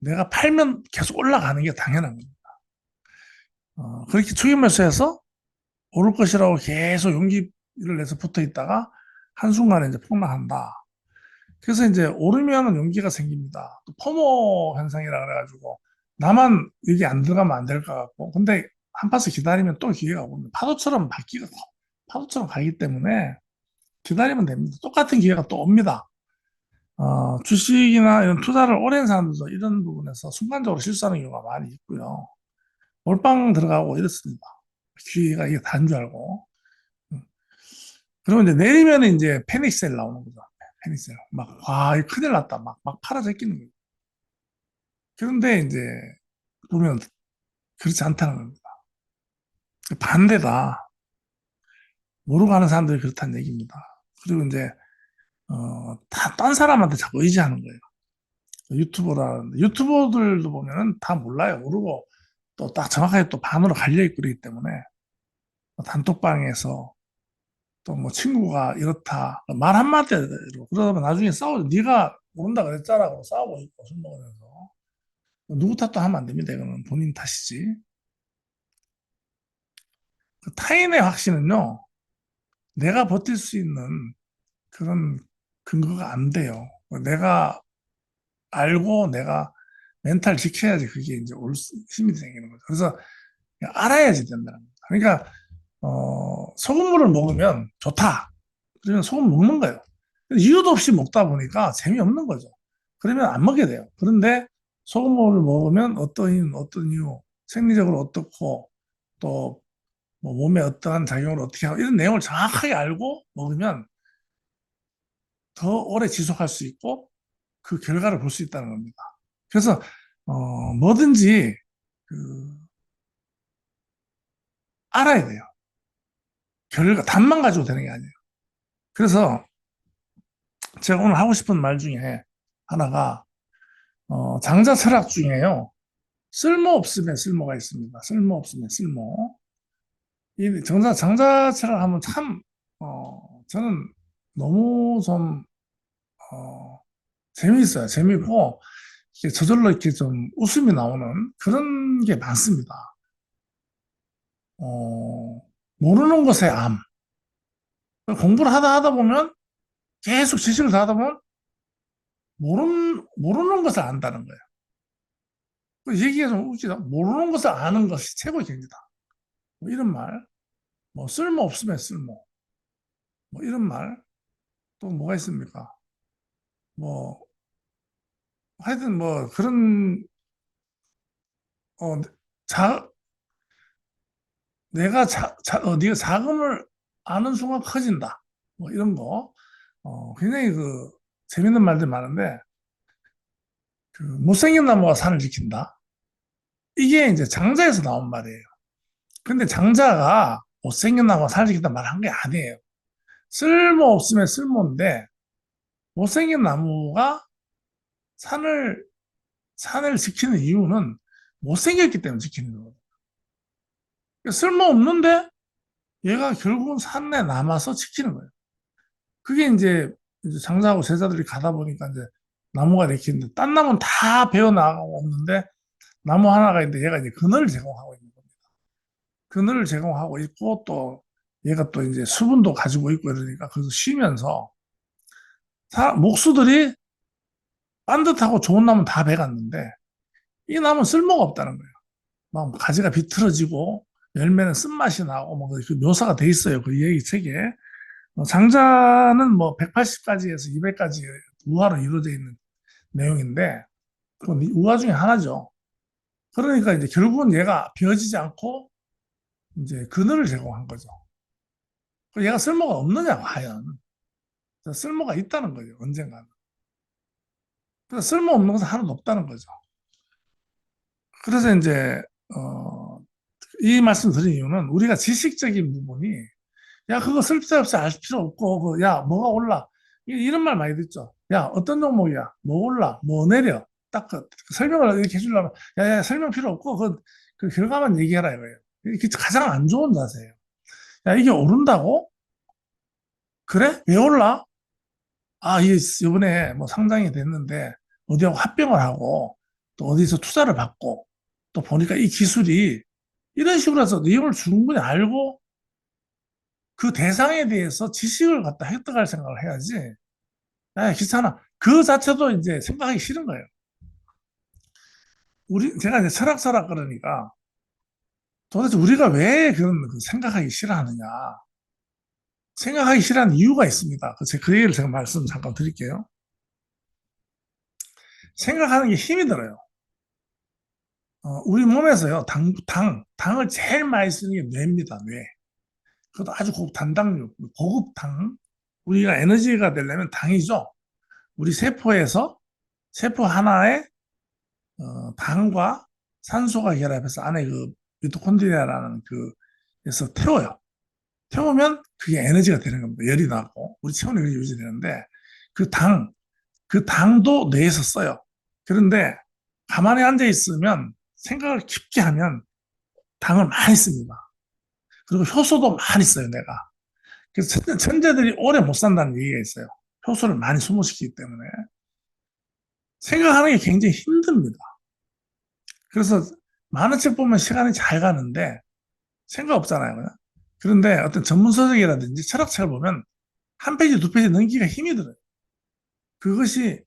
내가 팔면 계속 올라가는 게 당연한 겁니다. 그렇게 추격 매수해서 오를 것이라고 계속 용기를 내서 붙어 있다가 한순간에 이제 폭락한다. 그래서 이제 오르면은 용기가 생깁니다. 또 포모 현상이라 그래가지고 나만 여기 안 들어가면 안 될 것 같고 근데 한 파스 기다리면 또 기회가 옵니다. 파도처럼 가기 때문에 기다리면 됩니다. 똑같은 기회가 또 옵니다. 주식이나 이런 투자를 오래 한 사람들도 이런 부분에서 순간적으로 실수하는 경우가 많이 있고요. 몰빵 들어가고 이렇습니다. 기회가 이게 다인 줄 알고. 그리고 이제 내리면 이제 패닉셀 나오는 거죠. 패닉셀. 막, 와, 이거 큰일 났다. 막 팔아 제끼는 거예요. 그런데 이제 보면 그렇지 않다는 겁니다. 반대다. 모르고 하는 사람들이 그렇다는 얘기입니다. 그리고 이제 딴 사람한테 자꾸 의지하는 거예요. 유튜버라는데 유튜버들도 보면은 다 몰라요. 모르고 또 딱 정확하게 또 반으로 갈려 있고 그러기 때문에 단톡방에서 또 뭐 친구가 이렇다 말 한마디로 그러다 보면 나중에 싸우죠. 네가 모른다 그랬잖아. 그러고 싸우고 있고 술 먹으면서 누구 탓도 하면 안 됩니다. 이거는 본인 탓이지. 그 타인의 확신은요, 내가 버틸 수 있는 그런 근거가 안 돼요. 내가 알고 내가 멘탈 지켜야지 그게 이제 힘이 생기는 거죠. 그래서 그냥 알아야지 된다는 거죠. 그러니까 소금물을 먹으면 좋다. 그러면 소금 먹는 거예요. 이유도 없이 먹다 보니까 재미없는 거죠. 그러면 안 먹게 돼요. 그런데 소금물을 먹으면 어떤 이유, 생리적으로 어떻고 또 뭐 몸에 어떠한 작용을 어떻게 하고 이런 내용을 정확하게 알고 먹으면 더 오래 지속할 수 있고 그 결과를 볼 수 있다는 겁니다. 그래서 뭐든지 그 알아야 돼요. 답만 가지고 되는 게 아니에요. 그래서 제가 오늘 하고 싶은 말 중에 하나가 장자 철학 중에요. 쓸모 없으면 쓸모가 있습니다. 쓸모 없으면 쓸모. 이 장자 철학 하면 참 저는 너무 좀 재미있어요. 재미있고 저절로 이렇게 좀 웃음이 나오는 그런 게 많습니다. 어, 모르는 것의 암. 공부를 하다 보면 계속 지식을 다 하다 보면 모르는 것을 안다는 거예요. 그 얘기가 좀 웃기다. 모르는 것을 아는 것이 최고의 경지다. 뭐 이런 말. 뭐 쓸모 없으면 쓸모. 뭐 이런 말. 또 뭐가 있습니까? 뭐 하여튼 뭐 그런 어, 자, 네가 자금을 아는 순간 커진다. 뭐 이런 거. 굉장히 그 재밌는 말들 많은데 그 못생긴 나무가 산을 지킨다. 이게 이제 장자에서 나온 말이에요. 근데 장자가 못생긴 나무가 산을 지킨다 말한 게 아니에요. 쓸모 없으면 쓸모인데 못생긴 나무가 산을 산을 지키는 이유는 못생겼기 때문에 지키는 거예요. 그러니까 쓸모 없는데 얘가 결국은 산에 남아서 지키는 거예요. 그게 이제 장자하고 제자들이 가다 보니까 이제 나무가 이렇게 있는데 딴 나무는 다 베어 나가고 없는데 나무 하나가 있는데 얘가 이제 그늘을 제공하고 있는 겁니다. 그늘을 제공하고 있고 또 얘가 또 이제 수분도 가지고 있고 이러니까 그래서 쉬면서 목수들이 반듯하고 좋은 나무는 다 베갔는데 이 나무는 쓸모가 없다는 거예요. 막 가지가 비틀어지고 열매는 쓴맛이 나고 뭐 그 묘사가 돼 있어요. 그 얘기 책에. 장자는 뭐 180가지에서 200가지 우화로 이루어져 있는 내용인데 그건 우화 중에 하나죠. 그러니까 이제 결국은 얘가 비어지지 않고 이제 그늘을 제공한 거죠. 얘가 쓸모가 없느냐 과연. 쓸모가 있다는 거죠. 언젠가는. 그래서 쓸모없는 것은 하나도 없다는 거죠. 그래서 이제 이 말씀 드린 이유는 우리가 지식적인 부분이 야 그거 쓸데없이 알 필요 없고 야 뭐가 올라 이런 말 많이 듣죠. 야 어떤 종목이야 뭐 올라 뭐 내려 딱 그 설명을 이렇게 해주려면 야야 설명 필요 없고 그 결과만 얘기해라 이거예요. 이게 가장 안 좋은 자세예요. 야 이게 오른다고? 그래? 왜 올라? 아, 이번에 뭐 상장이 됐는데 어디하고 합병을 하고 또 어디서 투자를 받고 또 보니까 이 기술이 이런 식으로 해서 내용을 충분히 알고 그 대상에 대해서 지식을 갖다 획득할 생각을 해야지. 아, 귀찮아. 그 자체도 이제 생각하기 싫은 거예요. 제가 이제 철학사라 그러니까 도대체 우리가 왜 그런 그 생각하기 싫어하느냐. 생각하기 싫어하는 이유가 있습니다. 그 얘기를 제가 말씀 잠깐 드릴게요. 생각하는 게 힘이 들어요. 우리 몸에서요, 당을 제일 많이 쓰는 게 뇌입니다, 뇌. 그것도 아주 단당류, 고급 당. 우리가 에너지가 되려면 당이죠. 우리 세포 하나에, 당과 산소가 결합해서 안에 그 미토콘드리아라는 그에서 태워요. 태우면 그게 에너지가 되는 겁니다. 열이 나고 우리 체온이 그렇게 유지되는데 그 당, 그 당도 뇌에서 써요. 그런데 가만히 앉아 있으면 생각을 깊게 하면 당을 많이 씁니다. 그리고 효소도 많이 써요, 내가. 그래서 천재들이 오래 못 산다는 얘기가 있어요. 효소를 많이 소모시키기 때문에. 생각하는 게 굉장히 힘듭니다. 그래서 많은 책 보면 시간이 잘 가는데 생각 없잖아요. 그냥. 그런데 어떤 전문 서적이라든지 철학책을 보면 한 페이지, 두 페이지 넘기기가 힘이 들어요. 그것이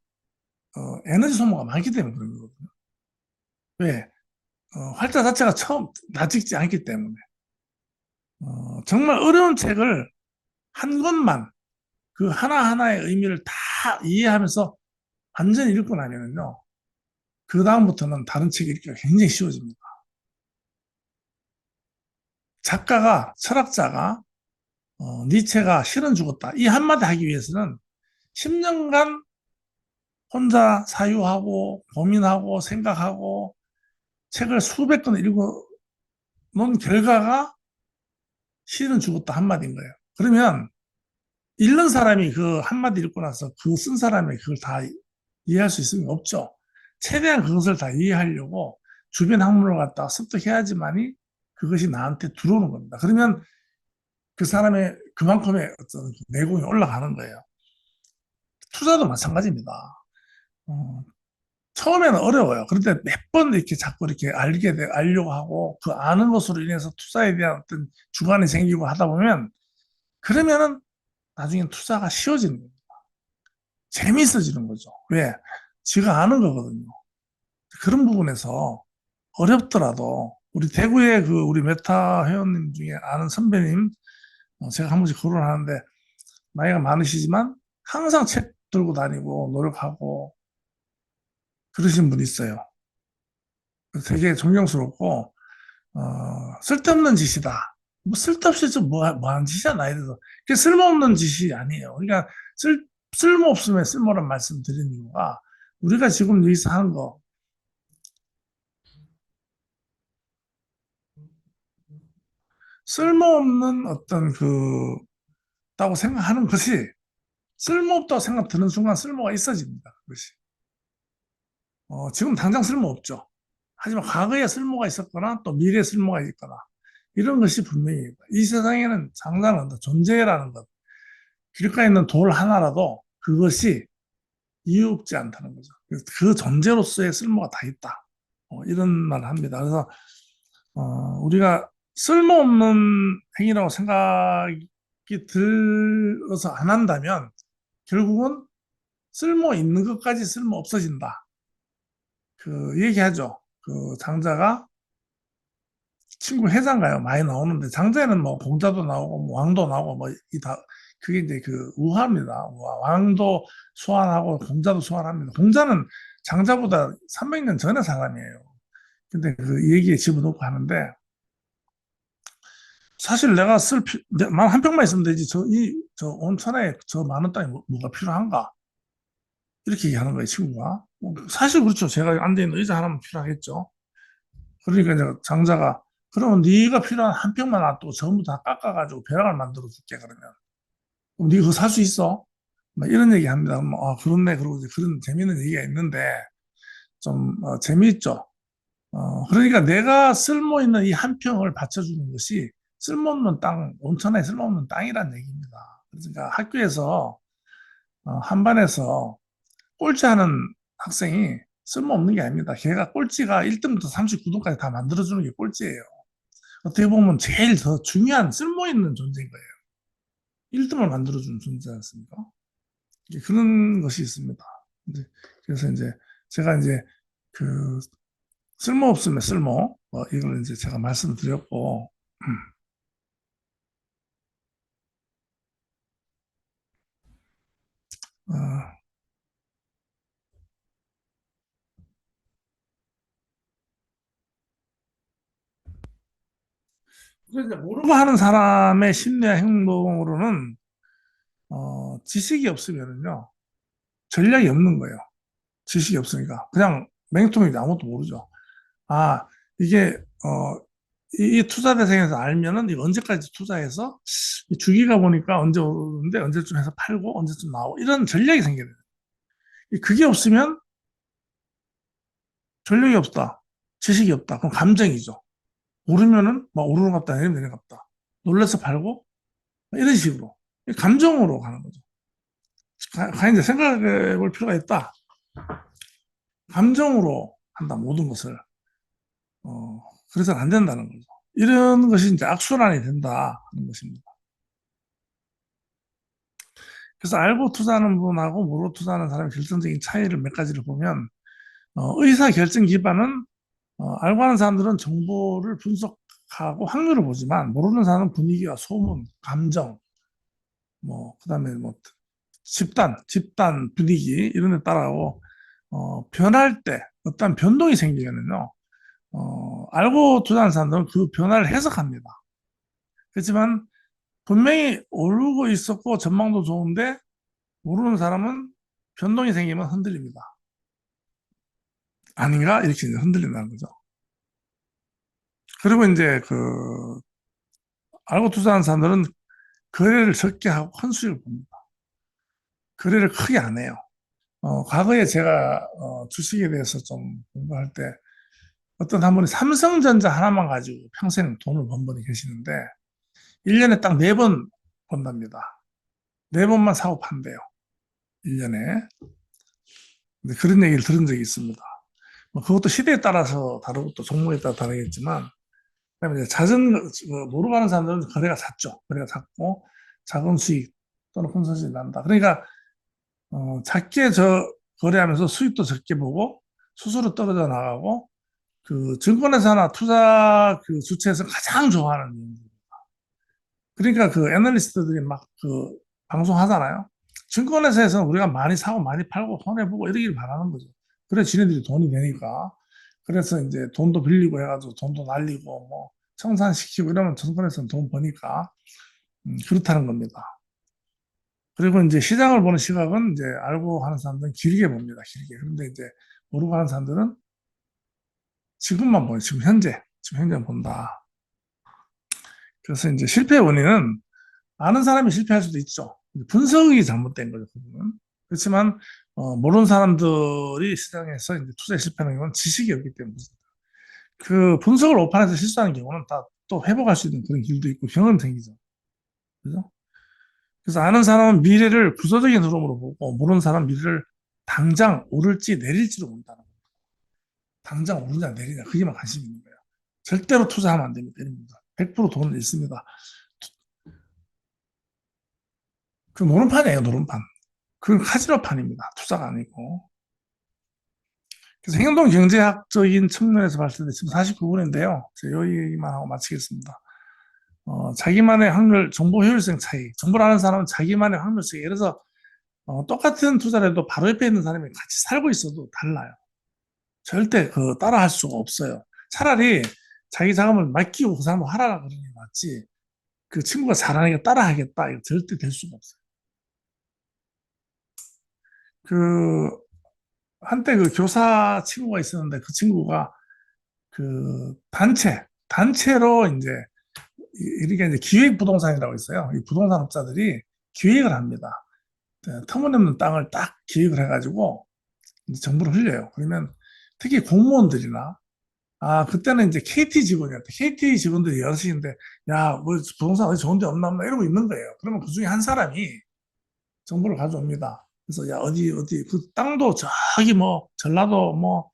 에너지 소모가 많기 때문에 그런 거거든요. 왜? 활자 자체가 처음 낯익지 않기 때문에. 정말 어려운 책을 한 권만 그 하나하나의 의미를 다 이해하면서 완전히 읽고 나면은요. 그 다음부터는 다른 책 읽기가 굉장히 쉬워집니다. 작가가, 철학자가, 니체가 실은 죽었다. 이 한마디 하기 위해서는 10년간 혼자 사유하고 고민하고 생각하고 책을 수백 권 읽어놓은 결과가 실은 죽었다 한마디인 거예요. 그러면 읽는 사람이 그 한마디 읽고 나서 그 쓴 사람이 그걸 다 이해할 수 있으면 없죠. 최대한 그것을 다 이해하려고 주변 학문을 갖다가 습득해야지만이 그것이 나한테 들어오는 겁니다. 그러면 그 사람의 그만큼의 어떤 내공이 올라가는 거예요. 투자도 마찬가지입니다. 어, 처음에는 어려워요. 그런데 몇 번 이렇게 자꾸 이렇게 알려고 하고 그 아는 것으로 인해서 투자에 대한 어떤 주관이 생기고 하다 보면 그러면은 나중엔 투자가 쉬워지는 거예요. 재미있어지는 거죠. 왜? 지가 아는 거거든요. 그런 부분에서 어렵더라도 우리 대구의 그 우리 메타 회원님 중에 아는 선배님 제가 한 번씩 거론하는데 나이가 많으시지만 항상 책 들고 다니고 노력하고 그러신 분이 있어요. 되게 존경스럽고 쓸데없는 짓이다. 뭐 쓸데없이 뭐 하는 짓이야 나이 들어서. 그게 쓸모없는 짓이 아니에요. 그러니까 쓸모없음에 쓸모란 말씀 드린 이유가 우리가 지금 여기서 하는 거 쓸모없는 어떤 다고 생각하는 것이 쓸모없다고 생각 드는 순간 쓸모가 있어집니다. 그것이. 지금 당장 쓸모없죠. 하지만 과거에 쓸모가 있었거나 또 미래에 쓸모가 있거나 이런 것이 분명히 이 세상에는 장사는 존재라는 것. 길가에 있는 돌 하나라도 그것이 이유 없지 않다는 거죠. 그 존재로서의 쓸모가 다 있다. 이런 말을 합니다. 그래서 우리가 쓸모없는 행위라고 생각이 들어서 안 한다면 결국은 쓸모 있는 것까지 쓸모 없어진다. 그 얘기하죠. 그 장자가 친구 해장가요 많이 나오는데 장자에는 뭐 공자도 나오고 뭐 왕도 나오고 뭐 이 다 그게 이제 그 우화입니다. 왕도 소환하고 공자도 소환합니다. 공자는 장자보다 300년 전의 사람이에요. 근데 그 얘기에 집어넣고 하는데 사실 내가 만 한 평만 있으면 되지 저 온천에 저 많은 땅이 뭐가 필요한가 이렇게 얘기하는 거예요 친구가. 사실 그렇죠. 제가 앉아있는 의자 하나만 필요하겠죠. 그러니까 이제 장자가 그러면 네가 필요한 한 평만 놔두고 전부 다 깎아가지고 벼락을 만들어 줄게 그러면 그럼 네가 그거 살 수 있어? 막 이런 얘기 합니다. 그렇네. 그러고 이제 그런 재미있는 얘기가 있는데 좀 재미있죠. 그러니까 내가 쓸모 있는 이 한 평을 받쳐주는 것이 쓸모없는 땅, 온천에 쓸모없는 땅이란 얘기입니다. 그러니까 학교에서 한 반에서 꼴찌하는 학생이 쓸모없는 게 아닙니다. 걔가 꼴찌가 1등부터 39등까지 다 만들어주는 게 꼴찌예요. 어떻게 보면 제일 더 중요한 쓸모있는 존재인 거예요. 1등을 만들어주는 존재지 않습니까? 그런 것이 있습니다. 그래서 이제 제가 이제 그 쓸모없으면 쓸모, 이걸 이제 제가 말씀드렸고, 어, 그래서 이제 모르고 하는 사람의 심리와 행동으로는, 지식이 없으면은요, 전략이 없는 거예요. 지식이 없으니까. 그냥 맹통이지 아무것도 모르죠. 아, 이게, 이 투자 대상에서 알면은 이거 언제까지 투자해서 이 주기가 보니까 언제 오르는데 언제쯤 해서 팔고 언제쯤 나오고 이런 전략이 생겨야 돼요. 그게 없으면 전략이 없다. 지식이 없다. 그럼 감정이죠. 오르면은 막 오르는 것 같다. 내리는 것 같다. 놀라서 팔고 이런 식으로. 감정으로 가는 거죠. 이제 생각해 볼 필요가 있다. 감정으로 한다. 모든 것을. 그래서는 안 된다는 거죠. 이런 것이 이제 악순환이 된다 하는 것입니다. 그래서 알고 투자하는 분하고 모르고 투자하는 사람의 결정적인 차이를 몇 가지를 보면 의사 결정 기반은 알고 하는 사람들은 정보를 분석하고 확률을 보지만 모르는 사람은 분위기와 소문, 감정, 뭐 그다음에 뭐 집단 분위기 이런 데 따라고 변할 때 어떤 변동이 생기면요. 알고 투자하는 사람들은 그 변화를 해석합니다. 그렇지만 분명히 오르고 있었고 전망도 좋은데 모르는 사람은 변동이 생기면 흔들립니다. 아닌가? 이렇게 이제 흔들린다는 거죠. 그리고 이제 그 알고 투자하는 사람들은 거래를 적게 하고 큰 수익을 봅니다. 거래를 크게 안 해요. 과거에 제가 주식에 대해서 좀 공부할 때 어떤 한 분이 삼성전자 하나만 가지고 평생 돈을 번 분이 계시는데 1년에 딱 4번 번답니다. 4번만 사고 판대요. 1년에. 그런 얘기를 들은 적이 있습니다. 뭐 그것도 시대에 따라서 다르고 또 종목에 따라 다르겠지만 그다음에 이제 모르고 하는 사람들은 거래가 잦죠. 거래가 잦고 작은 수익 또는 큰 손실이 난다. 그러니까 작게 거래하면서 수익도 적게 보고 수수료 떨어져 나가고 그 증권회사나 투자 그 주체에서 가장 좋아하는 이유입니다. 그러니까 그 애널리스트들이 막 그 방송하잖아요. 증권회사에서는 우리가 많이 사고 많이 팔고 손해보고 이러길 바라는 거죠. 그래 지네들이 돈이 되니까. 그래서 이제 돈도 빌리고 해가지고 돈도 날리고 뭐 청산시키고 이러면 증권회사는 돈 버니까 그렇다는 겁니다. 그리고 이제 시장을 보는 시각은 이제 알고 하는 사람들은 길게 봅니다. 길게. 그런데 이제 모르고 하는 사람들은 지금만 보요. 지금 현재 본다. 그래서 이제 실패의 원인은 아는 사람이 실패할 수도 있죠. 분석이 잘못된 거죠. 그거는. 그렇지만 모르는 사람들이 시장에서 이제 투자에 실패하는 경우는 지식이 없기 때문에 그 분석을 오판해서 실수하는 경우는 다 또 회복할 수 있는 그런 길도 있고 경험 생기죠. 그죠? 그래서 아는 사람은 미래를 구조적인 흐름으로 보고 모르는 사람은 미래를 당장 오를지 내릴지로 본다는 거예요. 당장 오르냐 내리냐 그게만 관심 있는 거예요. 절대로 투자하면 안 됩니다. 이럽니다. 100% 돈은 있습니다. 그 노름판이에요, 노름판. 그건 카지노판입니다. 투자가 아니고. 그래서 행동 경제학적인 측면에서 봤을 때 지금 49분인데요. 제가 여기 얘기만 하고 마치겠습니다. 자기만의 확률, 정보 효율성 차이. 정보를 아는 사람은 자기만의 확률 차이. 예를 들어서 똑같은 투자를 해도 바로 옆에 있는 사람이 같이 살고 있어도 달라요. 절대 그 따라 할 수가 없어요. 차라리 자기 자금을 맡기고 그 사람을 하라고 그러는 게 낫지. 그 친구가 잘하니까 따라 하겠다. 이거 절대 될 수가 없어요. 그 한때 그 교사 친구가 있었는데 그 친구가 그 단체로 이제 이렇게 이제 기획부동산이라고 있어요. 이 부동산 업자들이 기획을 합니다. 터무니없는 땅을 딱 기획을 해가지고 정보를 흘려요. 그러면 특히 공무원들이나 그때는 이제 KT 직원이었대. KT 직원들이 여럿인데 야, 뭐 부동산 어디 좋은 데 없나 이러고 있는 거예요. 그러면 그 중에 한 사람이 정보를 가져옵니다. 그래서 야, 어디 그 땅도 저기 뭐 전라도 뭐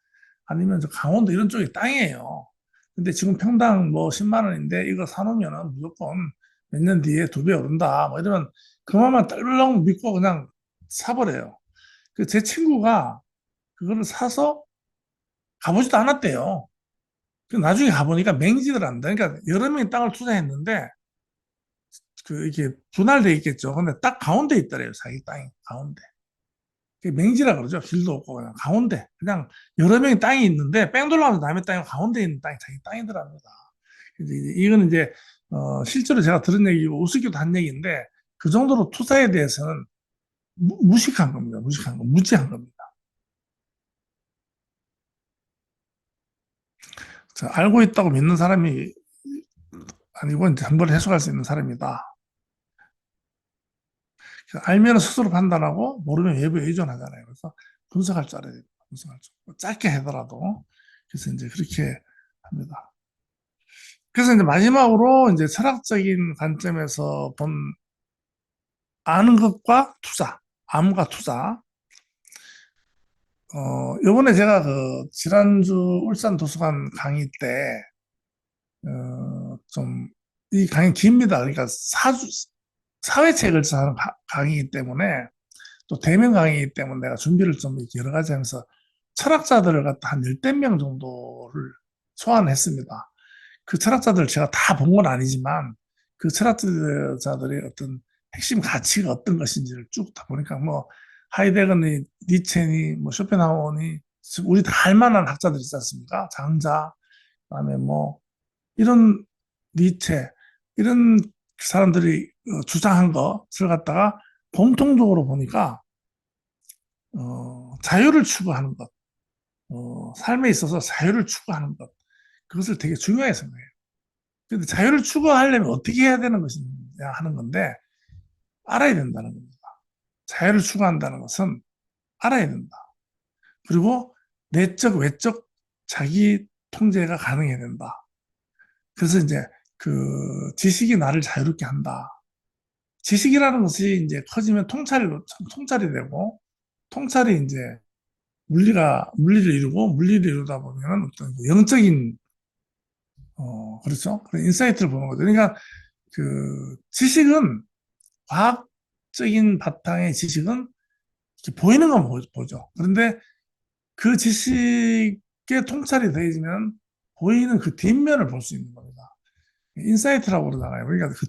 아니면 저 강원도 이런 쪽이 땅이에요. 근데 지금 평당 뭐 10만 원인데 이거 사놓으면 무조건 몇 년 뒤에 2배 오른다. 뭐 이러면 그만만 딸랑 믿고 그냥 사버려요. 그 제 친구가 그거를 사서 가보지도 않았대요. 그 나중에 가보니까 맹지더랍니다. 그러니까 여러 명이 땅을 투자했는데 그 이게 분할돼 있겠죠. 근데 딱 가운데 있더래요. 자기 땅이 가운데. 그게 맹지라 그러죠. 길도 없고 그냥 가운데 그냥 여러 명이 땅이 있는데 뺑 돌아가면서 남의 땅이 가운데 있는 땅이 자기 땅이더랍니다. 이거는 이제 실제로 제가 들은 얘기고 우습기도 한 얘기인데 그 정도로 투자에 대해서는 무식한 겁니다. 무지한 겁니다. 알고 있다고 믿는 사람이 아니고 이제 정보를 해석할 수 있는 사람이다. 알면 스스로 판단하고 모르면 외부에 의존하잖아요. 그래서 분석할 줄 알아야 돼요. 분석할 줄. 짧게 하더라도. 그래서 이제 그렇게 합니다. 그래서 이제 마지막으로 이제 철학적인 관점에서 본 아는 것과 투자, 암과 투자. 요번에 제가 그 지난주 울산 도서관 강의 때, 이 강의 깁니다. 그러니까 사회책을 하는 강의이기 때문에 또 대면 강의이기 때문에 내가 준비를 좀 이렇게 여러 가지 하면서 철학자들을 갖다 한 열댓 명 정도를 소환했습니다. 그 철학자들 제가 다 본 건 아니지만 그 철학자들의 어떤 핵심 가치가 어떤 것인지를 쭉 다 보니까 뭐 하이데거니 니체니 뭐 쇼펜하우어니 우리 다 알 만한 학자들 있지 않습니까? 장자 그다음에 뭐 이런 니체 이런 사람들이 주장한 것을 갖다가 공통적으로 보니까 자유를 추구하는 것, 삶에 있어서 자유를 추구하는 것 그것을 되게 중요하게 생각해요. 근데 자유를 추구하려면 어떻게 해야 되는 것이냐 하는 건데 알아야 된다는 겁니다. 자유를 추구한다는 것은 알아야 된다. 그리고 내적, 외적 자기 통제가 가능해야 된다. 그래서 이제 그 지식이 나를 자유롭게 한다. 지식이라는 것이 이제 커지면 통찰이 되고 통찰이 이제 물리를 이루고 물리를 이루다 보면 어떤 그 영적인 그렇죠. 그런 인사이트를 보는 거죠. 그러니까 그 지식은 과학적인 바탕의 지식은 이렇게 보이는 건 보죠. 그런데 그 지식의 통찰이 되어지면 보이는 그 뒷면을 볼 수 있는 겁니다. 인사이트라고 그러잖아요. 그러니까 그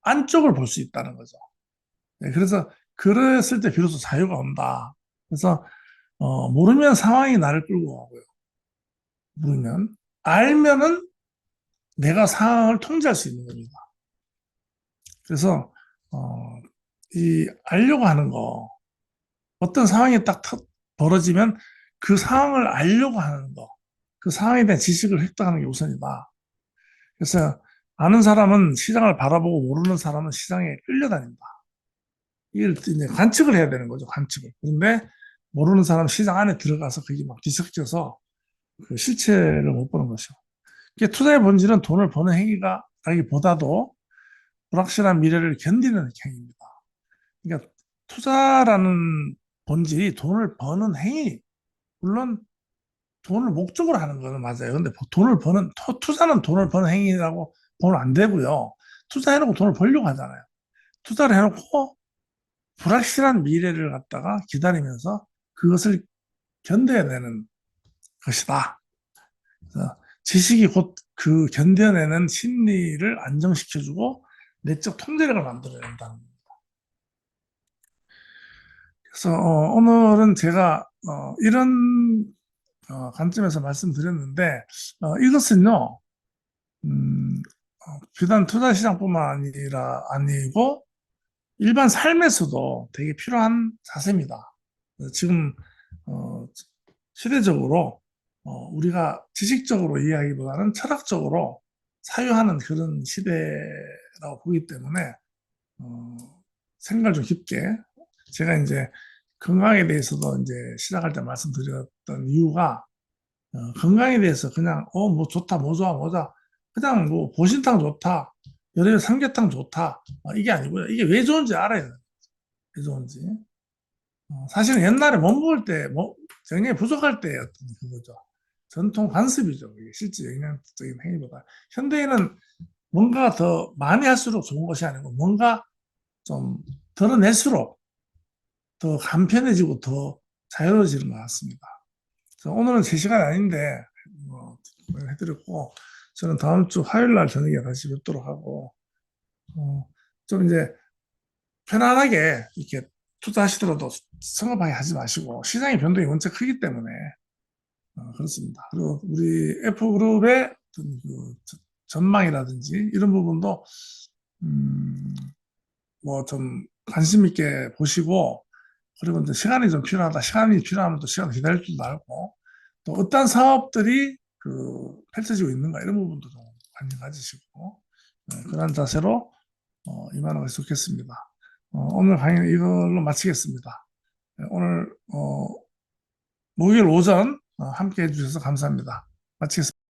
안쪽을 볼 수 있다는 거죠. 네, 그래서 그랬을 때 비로소 자유가 온다. 그래서 모르면 상황이 나를 끌고 가고요. 모르면 알면은 내가 상황을 통제할 수 있는 겁니다. 그래서 이 알려고 하는 거 어떤 상황이 딱 벌어지면 그 상황을 알려고 하는 거, 그 상황에 대한 지식을 획득하는 게 우선이다. 그래서 아는 사람은 시장을 바라보고 모르는 사람은 시장에 끌려다닌다. 이걸 이제 관측을 해야 되는 거죠, 관측을. 그런데 모르는 사람은 시장 안에 들어가서 그게 막 뒤섞여서 그 실체를 못 보는 것이죠. 이게 투자의 본질은 돈을 버는 행위가 라기보다도 불확실한 미래를 견디는 행위입니다. 그러니까 투자라는 본질이 돈을 버는 행위, 물론 돈을 목적으로 하는 거는 맞아요. 근데 투자는 돈을 버는 행위라고 보면 안 되고요. 투자해놓고 돈을 벌려고 하잖아요. 투자를 해놓고 불확실한 미래를 갖다가 기다리면서 그것을 견뎌야 되는 것이다. 그래서 지식이 곧 그 견뎌내는 심리를 안정시켜주고 내적 통제력을 만들어낸다는 겁니다. 그래서 오늘은 제가 이런 관점에서 말씀드렸는데 이것은요 비단 투자 시장뿐만 아니고 일반 삶에서도 되게 필요한 자세입니다. 지금 어, 시대적으로 우리가 지식적으로 이해하기보다는 철학적으로 사유하는 그런 시대라고 보기 때문에 어, 생각을 좀 깊게 제가 이제 건강에 대해서도 이제 시작할 때 말씀드렸던 이유가 건강에 대해서 그냥 뭐 좋다 뭐 좋아 뭐자 그냥 뭐 보신탕 좋다 여름에 삼계탕 좋다 이게 아니고요. 이게 왜 좋은지 알아야 돼요. 왜 좋은지. 사실은 옛날에 못 먹을 때 영양이 부족할 때 어떤 그거죠. 전통 관습이죠. 이게 실제 영양적인 행위보다 현대인은 뭔가 더 많이 할수록 좋은 것이 아니고 뭔가 좀 덜어낼수록 더 간편해지고 더 자유로워지는 것 같습니다. 오늘은 제 시간 아닌데 뭐 해드렸고 저는 다음 주 화요일 날 저녁에 다시 뵙도록 하고 좀 이제 편안하게 이렇게 투자하시더라도 성급하게 하지 마시고 시장의 변동이 원체 크기 때문에 그렇습니다. 그리고 우리 F그룹의 어떤 그 전망이라든지 이런 부분도 뭐 좀 관심 있게 보시고 그리고 이제 시간이 좀 필요하다. 시간이 필요하면 또 시간 기다릴 줄도 알고 또 어떤 사업들이 펼쳐지고 있는가 이런 부분도 좀 관심 가지시고 그런 자세로 임하는 것이 좋겠습니다. 오늘 강의는 이걸로 마치겠습니다. 오늘 목요일 오전 함께 해주셔서 감사합니다. 마치겠습니다.